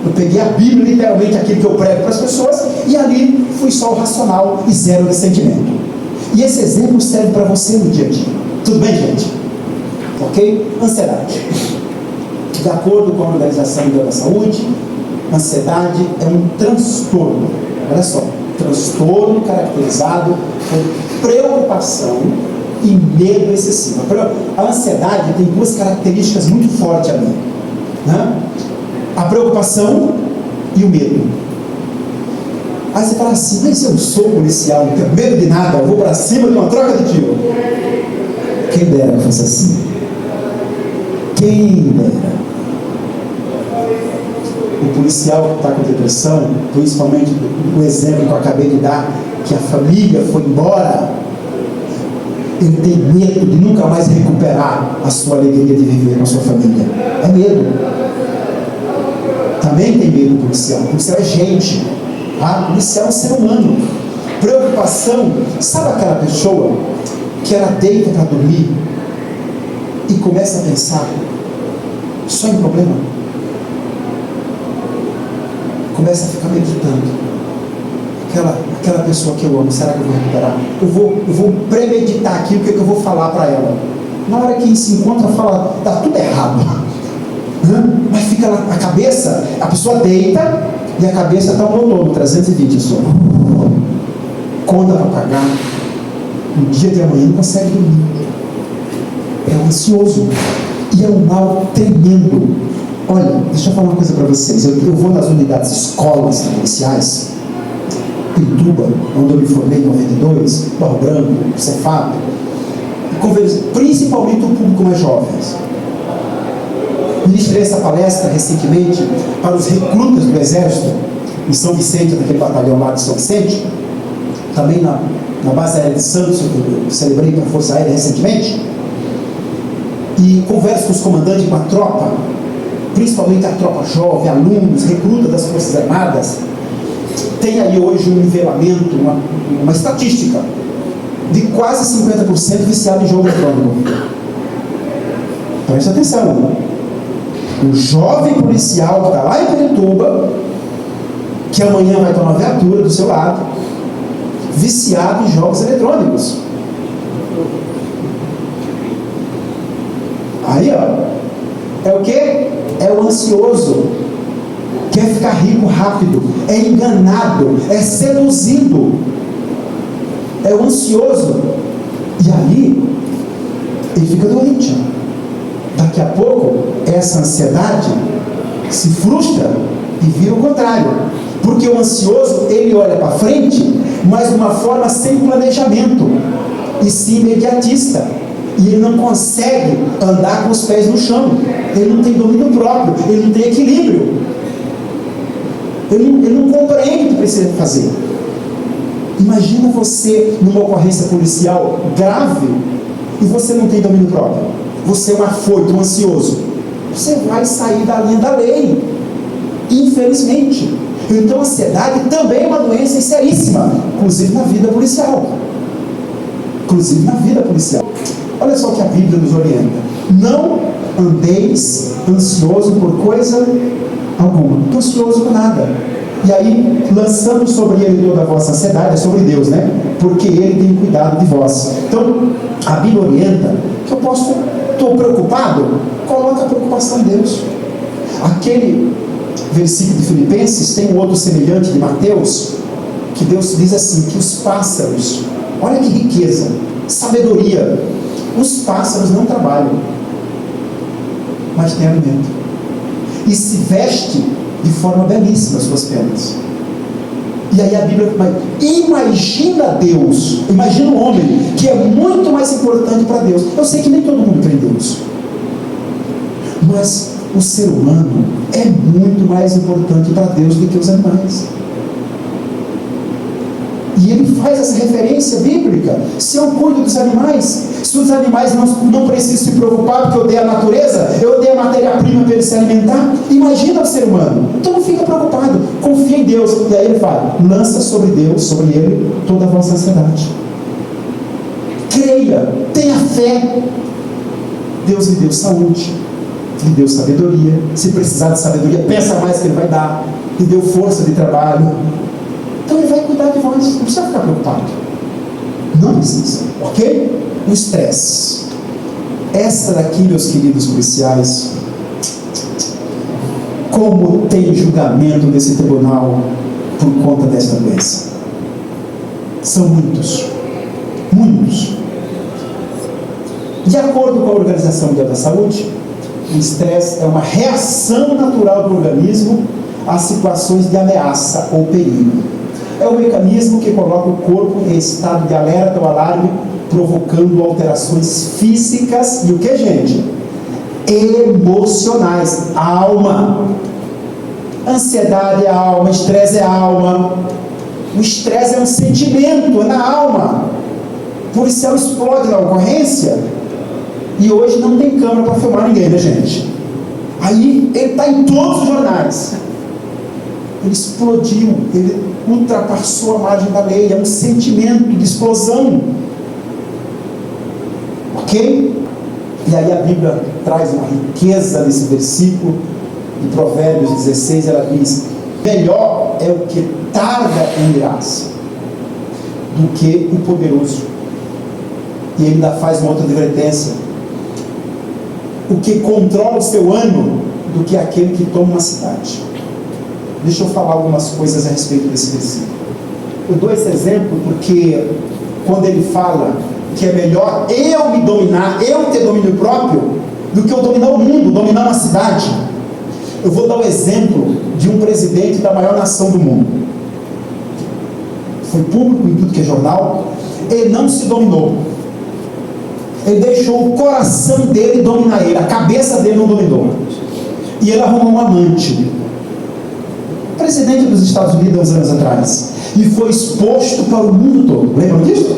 Eu peguei a Bíblia, literalmente aquilo que eu prego para as pessoas, e ali fui só o racional e zero de sentimento. E esse exemplo serve para você no dia a dia. Tudo bem, gente? Ok? Ansiedade. De acordo com a Organização Mundial da Saúde, ansiedade é um transtorno. Olha só, transtorno caracterizado por preocupação e medo excessivo. A ansiedade tem duas características muito fortes ali, né? A preocupação e o medo. Aí você fala assim, mas eu sou policial, não tenho medo de nada, eu vou para cima de uma troca de tiro. Quem dera que fosse assim. Quem dera. O policial que está com depressão, principalmente o exemplo que eu acabei de dar, que a família foi embora, ele tem medo de nunca mais recuperar a sua alegria de viver com a sua família. É medo. Também tem medo do policial. O policial é gente. O policial é um ser humano. Preocupação. Sabe aquela pessoa que ela deita para dormir e começa a pensar só em problema? Começa a ficar meditando. Aquela pessoa que eu amo, será que eu vou recuperar? Eu vou premeditar aqui o que eu vou falar para ela. Na hora que se encontra, fala, tá tudo errado. Mas fica lá, a cabeça, a pessoa deita e a cabeça está um motor, 320 só. Conta para pagar. No dia de amanhã não consegue dormir. É ansioso. E é um mal tremendo. Olha, deixa eu falar uma coisa para vocês. Eu vou nas unidades escolas policiais, Pirituba, onde eu me formei em 92, Barro Branco, Cefap, principalmente o público mais jovens. Ministrei essa palestra recentemente para os recrutas do Exército, em São Vicente, naquele batalhão lá de São Vicente, também na base aérea de Santos, eu celebrei com a Força Aérea recentemente, e converso com os comandantes, com a tropa, principalmente a tropa jovem, alunos, recrutas das Forças Armadas. Tem aí hoje um nivelamento, uma estatística de quase 50% viciado em jogo eletrônico. Preste atenção. O jovem policial que está lá em Pirituba, que amanhã vai ter uma viatura do seu lado, viciado em jogos eletrônicos. Aí, ó, é o quê? É o ansioso. Quer ficar rico rápido, é enganado, é seduzido, é o ansioso. E aí, ele fica doente. Daqui a pouco, essa ansiedade se frustra e vira o contrário. Porque o ansioso, ele olha para frente, mas de uma forma sem planejamento, e sim imediatista. E ele não consegue andar com os pés no chão. Ele não tem domínio próprio, ele não tem equilíbrio. Ele não compreende o que precisa fazer. Imagina você numa ocorrência policial grave e você não tem domínio próprio. Você é um afoito, um ansioso. Você vai sair da linha da lei. Infelizmente. Então a ansiedade também é uma doença seríssima, inclusive na vida policial. Inclusive na vida policial. Olha só o que a Bíblia nos orienta. Não andeis ansioso por coisa alguma. Não ansioso por nada. E aí, lançando sobre ele toda a vossa ansiedade, é sobre Deus, né? Porque ele tem cuidado de vós. Então, a Bíblia orienta que eu estou preocupado, coloca a preocupação em Deus. Aquele versículo de Filipenses tem um outro semelhante de Mateus, que Deus diz assim, que os pássaros, olha que riqueza, sabedoria, os pássaros não trabalham, mas têm alimento, e se veste de forma belíssima as suas penas. E aí a Bíblia imagina Deus, imagina o homem, que é muito mais importante para Deus. Eu sei que nem todo mundo crê em Deus, mas o ser humano é muito mais importante para Deus do que os animais. E ele faz essa referência bíblica. Se eu cuido dos animais, se os animais não precisam se preocupar porque eu dei a natureza, eu dei a matéria-prima para ele se alimentar, imagina o ser humano. Então não fica preocupado, confia em Deus. E aí ele fala, lança sobre Deus, sobre ele, toda a vossa ansiedade. Creia, tenha fé. Deus lhe deu saúde, lhe deu sabedoria. Se precisar de sabedoria, pensa mais que ele vai dar. Lhe deu força de trabalho. Então ele vai cuidar de vós, não precisa ficar preocupado. Não precisa, ok? O estresse. Essa daqui, meus queridos policiais, como tem julgamento nesse tribunal por conta desta doença? São muitos. Muitos. De acordo com a Organização Mundial da Saúde, o estresse é uma reação natural do organismo a situações de ameaça ou perigo. É um mecanismo que coloca o corpo em estado de alerta ou alarme, provocando alterações físicas e o que, gente? Emocionais. Alma. Ansiedade é alma, estresse é alma. O estresse é um sentimento, é na alma. O policial explode na ocorrência e hoje não tem câmera para filmar ninguém, né, gente? Aí ele está em todos os jornais. Ele explodiu, ele ultrapassou a margem da lei, é um sentimento de explosão. Ok? E aí a Bíblia traz uma riqueza nesse versículo, em Provérbios 16, ela diz: melhor é o que tarda em irar-se do que o poderoso. E ele ainda faz uma outra advertência: o que controla o seu ânimo do que aquele que toma uma cidade. Deixa eu falar algumas coisas a respeito desse versículo. Eu dou esse exemplo porque quando ele fala que é melhor eu me dominar, eu ter domínio próprio, do que eu dominar o mundo, dominar uma cidade. Eu vou dar o exemplo de um presidente da maior nação do mundo. Foi público em tudo que é jornal. Ele não se dominou. Ele deixou o coração dele dominar ele. A cabeça dele não dominou. E ele arrumou um amante. Presidente dos Estados Unidos há uns anos atrás. E foi exposto para o mundo todo. Lembram disso?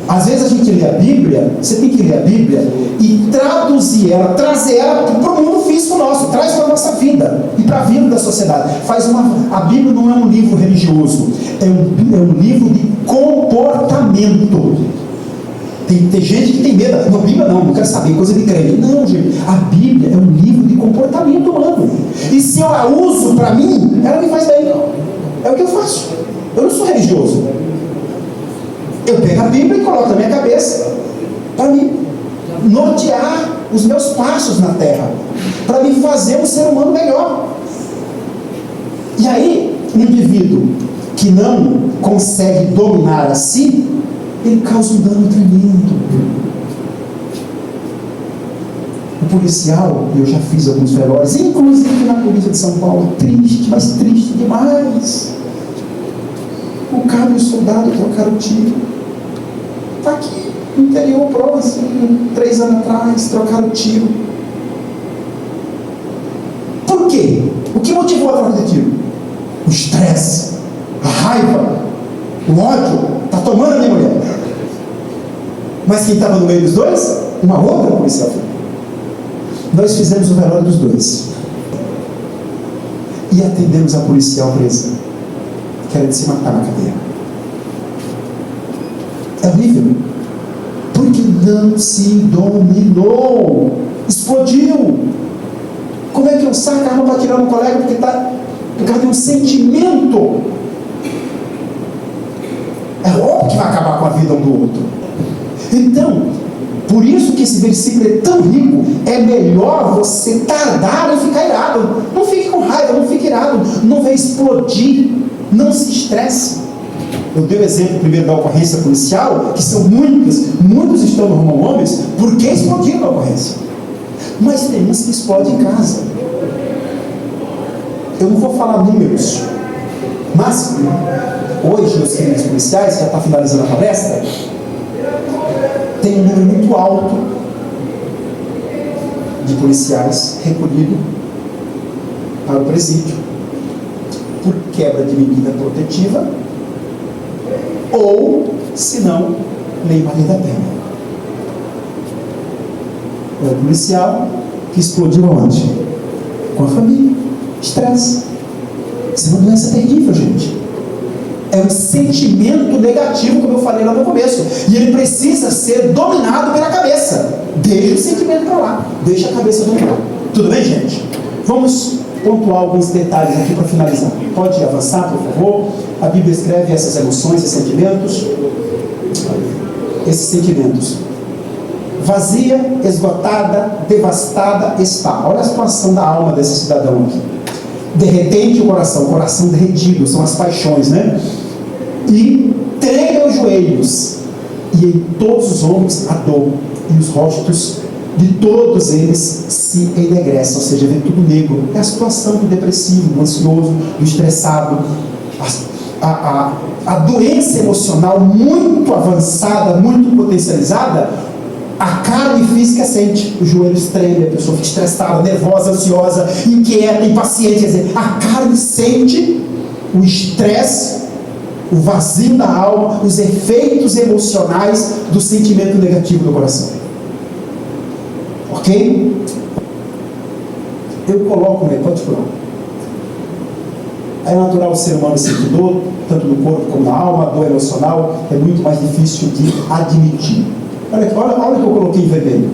Às vezes a gente lê a Bíblia, você tem que ler a Bíblia e traduzir ela, trazer ela para o mundo físico nosso, traz para a nossa vida e para a vida da sociedade. A Bíblia não é um livro religioso, é um livro de comportamento. Tem gente que tem medo, não, Bíblia não quero saber, coisa de crente. Não, gente, a Bíblia é um livro de comportamento humano. E se eu a uso para mim, ela me faz bem. É o que eu faço. Eu não sou religioso. Eu pego a Bíblia e coloco na minha cabeça para me nortear os meus passos na terra, para me fazer um ser humano melhor. E aí, um indivíduo que não consegue dominar a si, ele causa um dano tremendo. O policial, eu já fiz alguns velórios, inclusive na polícia de São Paulo, triste, mas triste demais. O cabo e o soldado trocaram o tiro. Está aqui, no interior próximo, 3 anos atrás, trocaram o tiro. Por quê? O que motivou a troca de tiro? O estresse, a raiva, o ódio, está tomando a minha mulher. Mas quem estava no meio dos dois? Uma outra policial. Nós fizemos o velório dos dois. E atendemos a policial presa, querendo se matar na cadeia. É horrível, porque não se dominou, explodiu. Como é que eu saco a arma para atirar no colega por causa de um sentimento? É óbvio que vai acabar com a vida um do outro. Então, por isso que esse versículo é tão rico. É melhor você tardar em ficar irado. Não fique com raiva, não fique irado, não vai explodir, não se estresse. Eu dei o exemplo primeiro da ocorrência policial, que são muitos estão no Romão Homens, porque explodiram na ocorrência. Mas tem uns que explodem em casa. Eu não vou falar números, mas hoje, os crimes policiais, já está finalizando a palestra, tem um número muito alto de policiais recolhido para o presídio por quebra de medida protetiva ou, se não, Lei Maria da Penha. É o policial que explodiu aonde? Com a família. Estresse. Isso é uma doença terrível, gente. É um sentimento negativo, como eu falei lá no começo. E ele precisa ser dominado pela cabeça. Deixa o sentimento para lá. Deixa a cabeça dominar. Tudo bem, gente? Vamos pontuar alguns detalhes aqui para finalizar. Pode avançar, por favor. A Bíblia escreve essas emoções e sentimentos. Esses sentimentos. Vazia, esgotada, devastada está. Olha a situação da alma desse cidadão aqui. Derretente o coração derretido, são as paixões, né? E treme os joelhos, e em todos os homens a dor, e os rostos de todos eles se enegrecem, ou seja, vê tudo negro. É a situação do depressivo, do ansioso, do estressado, a doença emocional muito avançada, muito potencializada. A carne física sente, os joelhos tremem, a pessoa fica estressada, nervosa, ansiosa, inquieta, impaciente. Quer dizer, a carne sente o estresse, o vazio da alma, os efeitos emocionais do sentimento negativo do coração. Ok? Eu coloco, pode falar. É natural o ser humano sentir dor, tanto no corpo como na alma. A dor emocional é muito mais difícil de admitir. Olha o que eu coloquei em vermelho.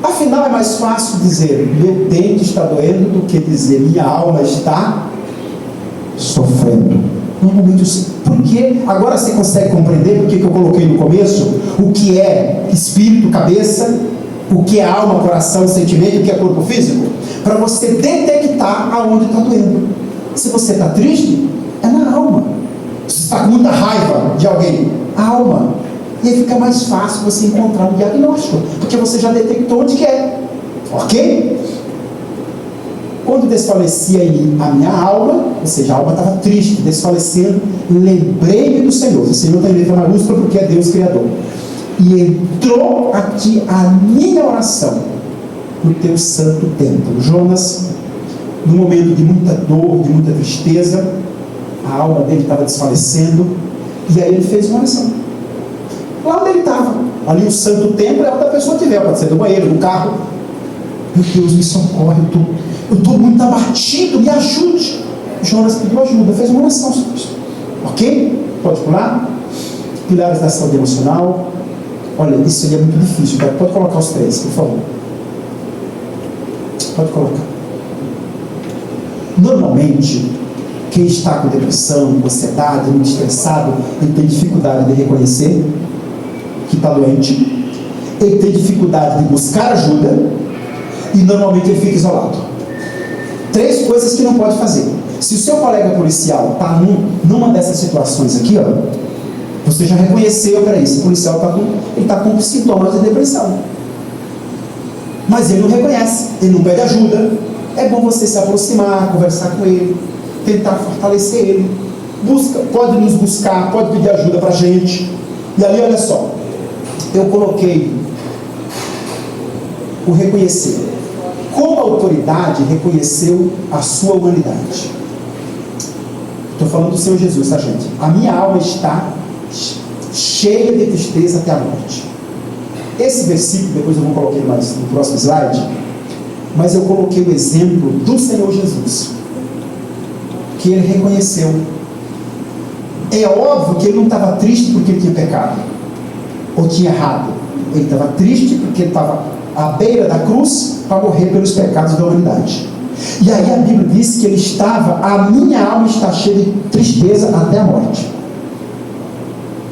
Afinal, é mais fácil dizer meu dente está doendo do que dizer minha alma está sofrendo. Normalmente, porque agora você consegue compreender porque que eu coloquei no começo o que é espírito, cabeça, o que é alma, coração, sentimento, o que é corpo físico, para você detectar aonde está doendo. Se você está triste, é na alma. Se você está com muita raiva de alguém, a alma. E aí fica mais fácil você encontrar um diagnóstico, porque você já detectou onde que é. Ok? Quando desfalecia em mim a minha alma, ou seja, a alma estava triste, desfalecendo, lembrei-me do Senhor. O Senhor está em letra maiúscula porque é Deus Criador. E entrou aqui a minha oração no teu santo templo. Jonas, no momento de muita dor, de muita tristeza, a alma dele estava desfalecendo, e aí ele fez uma oração. Lá onde ele estava, ali o santo templo é onde a pessoa estiver, pode ser do banheiro, do carro. Meu Deus, me socorre, eu estou muito abatido, me ajude. Jonas pediu ajuda, fez uma oração sobre isso. Ok? Pode pular. Pilares da saúde emocional. Olha, isso seria muito difícil, tá? Pode colocar os 3, por favor. Pode colocar. Normalmente, quem está com depressão, com ansiedade, muito estressado, ele tem dificuldade de reconhecer que está doente, ele tem dificuldade de buscar ajuda e normalmente ele fica isolado. 3 coisas que não pode fazer. Se o seu colega policial está numa dessas situações aqui, ó, você já reconheceu, peraí, esse policial está com sintomas de depressão. Mas ele não reconhece, ele não pede ajuda. É bom você se aproximar, conversar com ele, tentar fortalecer ele. Pode nos buscar, pode pedir ajuda para a gente. E ali, olha só, eu coloquei o reconhecer. Como a autoridade reconheceu a sua humanidade? Estou falando do Senhor Jesus, tá, gente? A minha alma está cheia de tristeza até a morte. Esse versículo, depois eu vou colocar mais no próximo slide, mas eu coloquei o exemplo do Senhor Jesus, que ele reconheceu. É óbvio que ele não estava triste porque ele tinha pecado ou tinha errado. Ele estava triste porque ele estava à beira da cruz para morrer pelos pecados da humanidade. E aí a Bíblia diz que ele estava, a minha alma está cheia de tristeza até a morte.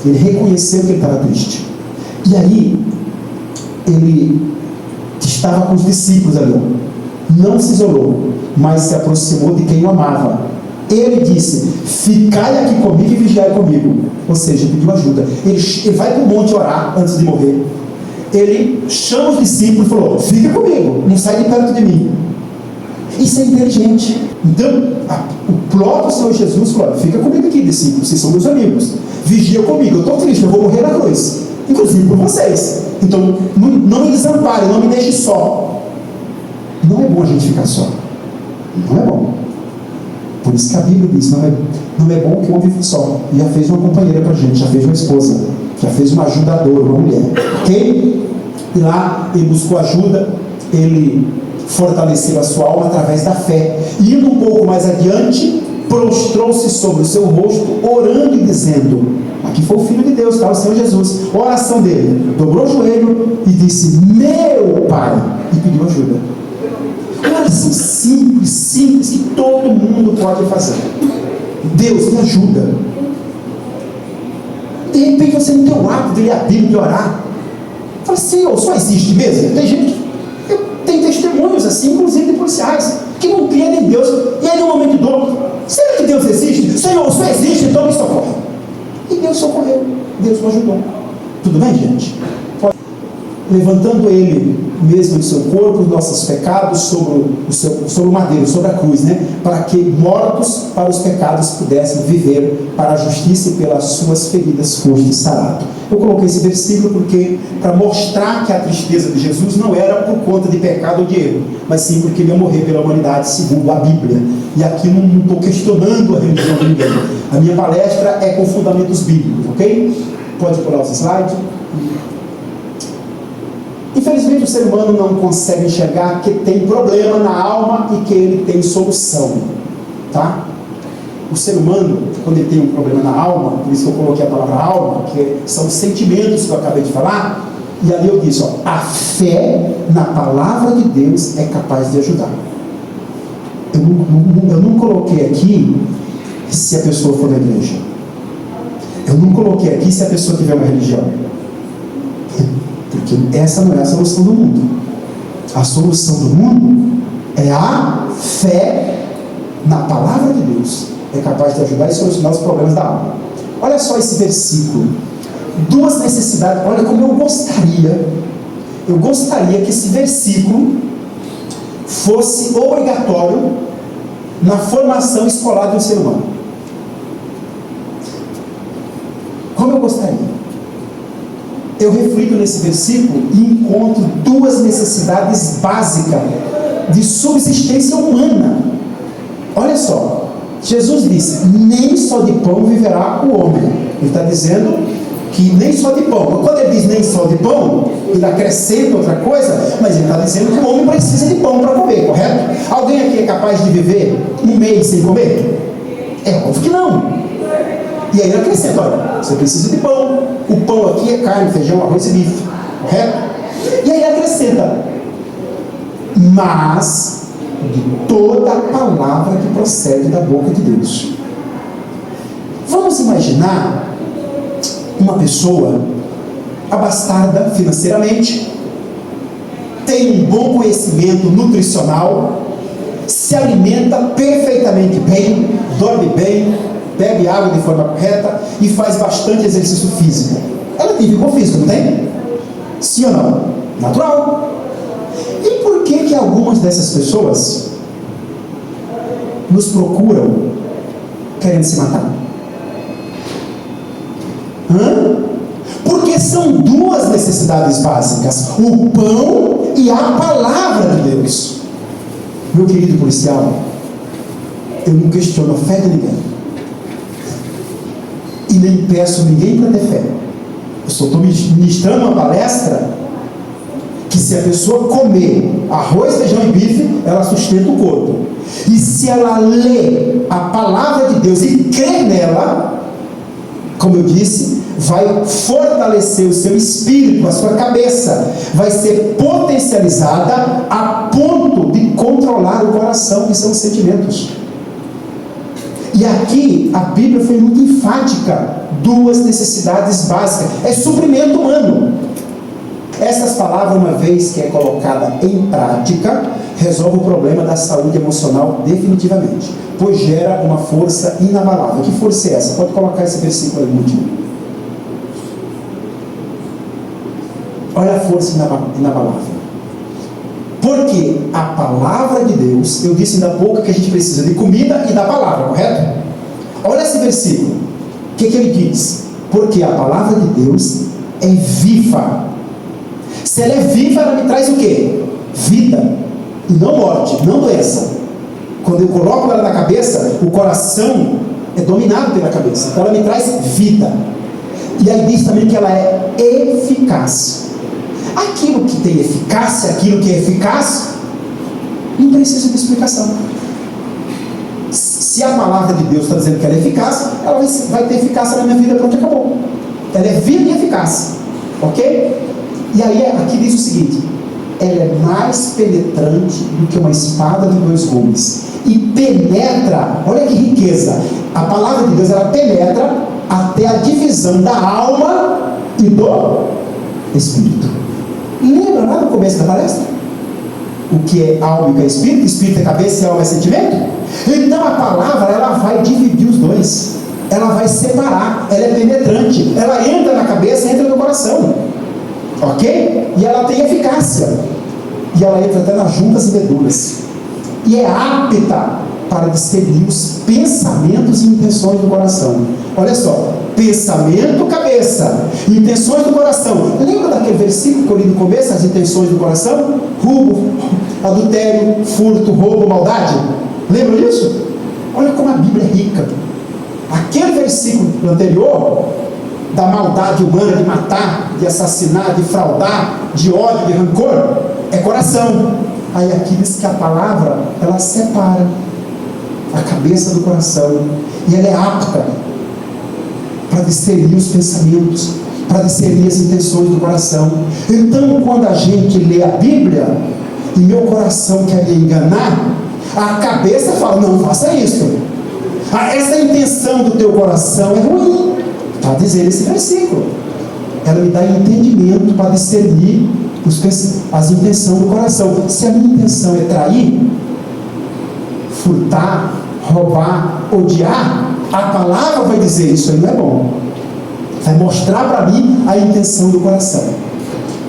Ele reconheceu que ele estava triste. E aí ele estava com os discípulos ali, não se isolou, mas se aproximou de quem o amava. Ele disse: ficai aqui comigo e vigiai comigo. Ou seja, pediu ajuda. Ele vai para o monte orar antes de morrer. Ele chama os discípulos e falou: fica comigo, não sai de perto de mim. Isso é inteligente. Então, o próprio Senhor Jesus falou: fica comigo aqui, discípulos, vocês são meus amigos, vigia comigo, eu estou triste, eu vou morrer na cruz, inclusive por vocês. Então, não me desampare, não me deixe só. Não é bom a gente ficar só. Não é bom. Por isso que a Bíblia diz: não é bom que o homem fique só. E já fez uma companheira para a gente, já fez uma esposa, já fez uma ajudadora, uma mulher. Ok? E lá ele buscou ajuda, ele fortaleceu a sua alma através da fé. E indo um pouco mais adiante, prostrou-se sobre o seu rosto, orando e dizendo: aqui foi o Filho de Deus, tá? O Senhor Jesus. A oração dele: dobrou o joelho e disse: meu Pai, e pediu ajuda. Uma oração simples, que todo mundo pode fazer. Deus, me ajuda. De repente você não tem o hábito de ler a Bíblia, de orar. Fala: Senhor, só existe mesmo? Tem gente que tem testemunhos assim, inclusive de policiais, que não criam em Deus. E aí no momento de dor: será que Deus existe? Senhor, só existe, então me socorre. E Deus socorreu, Deus me ajudou. Tudo bem, gente? Levantando ele mesmo em seu corpo, os nossos pecados sobre o madeiro, sobre a cruz, né? Para que mortos para os pecados pudessem viver para a justiça, e pelas suas feridas foste sarado. Eu coloquei esse versículo porque para mostrar que a tristeza de Jesus não era por conta de pecado ou de erro, mas sim porque ele ia morrer pela humanidade segundo a Bíblia. E aqui não estou questionando a religião de ninguém. A minha palestra é com fundamentos bíblicos, ok? Pode pular os slides. Infelizmente o ser humano não consegue enxergar que tem problema na alma e que ele tem solução, tá? O ser humano, quando ele tem um problema na alma, por isso que eu coloquei a palavra alma, que são os sentimentos que eu acabei de falar, e ali eu disse, ó, a fé na palavra de Deus é capaz de ajudar. Eu não coloquei aqui se a pessoa for da igreja. Eu não coloquei aqui se a pessoa tiver uma religião. Porque essa não é a solução do mundo. A solução do mundo é a fé na palavra de Deus. É capaz de ajudar e solucionar os problemas da alma. Olha só esse versículo. Duas necessidades. Olha como eu gostaria que esse versículo fosse obrigatório na formação escolar de um ser humano. Como eu gostaria. Eu reflito nesse versículo e encontro duas necessidades básicas de subsistência humana. Olha só, Jesus disse, nem só de pão viverá o homem. Ele está dizendo que nem só de pão. Quando ele diz nem só de pão, ele acrescenta outra coisa, mas ele está dizendo que o homem precisa de pão para comer, correto? Alguém aqui é capaz de viver um mês sem comer? É óbvio que não. E aí ele acrescenta, olha, você precisa de pão. O pão aqui é carne, feijão, arroz e bife, correto? E aí ele acrescenta, mas de toda a palavra que procede da boca de Deus. Vamos imaginar uma pessoa abastada financeiramente, tem um bom conhecimento nutricional, se alimenta perfeitamente bem, dorme bem, bebe água de forma correta e faz bastante exercício físico. Ela tem vigor físico, não tem? Sim ou não? Natural. E por que algumas dessas pessoas nos procuram querendo se matar? Porque são duas necessidades básicas: o pão e a palavra de Deus. Meu querido policial, eu não questiono a fé de ninguém. E nem peço ninguém para ter fé. Eu só estou ministrando uma palestra que se a pessoa comer arroz, feijão e bife, ela sustenta o corpo. E se ela lê a palavra de Deus e crer nela, como eu disse, vai fortalecer o seu espírito, a sua cabeça, vai ser potencializada a ponto de controlar o coração, que são os sentimentos. E aqui a Bíblia foi muito enfática: duas necessidades básicas, é suprimento humano. Essas palavras, uma vez que é colocada em prática, resolve o problema da saúde emocional definitivamente, pois gera uma força inabalável. Que força é essa? Pode colocar esse versículo aí no último. Olha a força inabalável. Porque a palavra de Deus, eu disse ainda há pouco que a gente precisa de comida e da palavra, correto? Olha esse versículo. O que ele diz? Porque a palavra de Deus é viva. Se ela é viva, ela me traz o quê? Vida. E não morte, não doença. Quando eu coloco ela na cabeça, o coração é dominado pela cabeça. Então ela me traz vida. E aí diz também que ela é eficaz. Aquilo que tem eficácia, aquilo que é eficaz, não precisa de explicação. Se a palavra de Deus está dizendo que ela é eficaz, ela vai ter eficácia na minha vida, pronto, acabou. Ela é viva e eficaz, ok? E aí aqui diz o seguinte: ela é mais penetrante do que uma espada de dois gumes, e penetra, olha que riqueza, a palavra de Deus, ela penetra até a divisão da alma e do espírito. Lembra lá no começo da palestra? O que é alma e o que é espírito? Espírito é cabeça e alma é sentimento? Então a palavra, ela vai dividir os dois. Ela vai separar. Ela é penetrante. Ela entra na cabeça e entra no coração. coração, ok? E ela tem eficácia, e ela entra até nas juntas e medulas, e é apta para discernir os pensamentos e intenções do coração. Olha só, pensamento, cabeça, intenções do coração. Lembra daquele versículo que eu li no começo, as intenções do coração? Roubo, adultério, furto, roubo, maldade. Lembra disso? Olha como a Bíblia é rica. Aquele versículo anterior, da maldade humana, de matar, de assassinar, de fraudar, de ódio, de rancor, é coração. Aí aqui diz que a palavra, ela separa a cabeça do coração, e ela é apta para discernir os pensamentos, para discernir as intenções do coração. Então, quando a gente lê a Bíblia e meu coração quer me enganar, a cabeça fala: não faça isso. Essa intenção do teu coração é ruim. Está dizendo esse versículo. Ela me dá entendimento para discernir as intenções do coração. Se a minha intenção é trair, furtar, roubar, odiar, a palavra vai dizer: isso aí não é bom. Vai mostrar para mim a intenção do coração.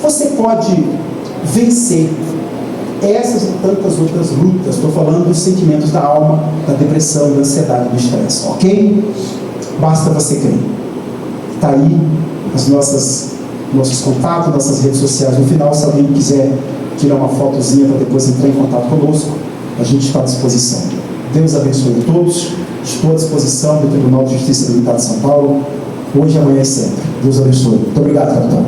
Você pode vencer essas e tantas outras lutas. Estou falando dos sentimentos da alma, da depressão, da ansiedade, do estresse, ok? Basta você crer. Está aí nossos contatos, nossas redes sociais. No final, se alguém quiser tirar uma fotozinha para depois entrar em contato conosco, a gente está à disposição. Deus abençoe a todos. Estou à disposição do Tribunal de Justiça Militar de São Paulo, hoje, amanhã e sempre. Deus abençoe. Muito obrigado, capitão.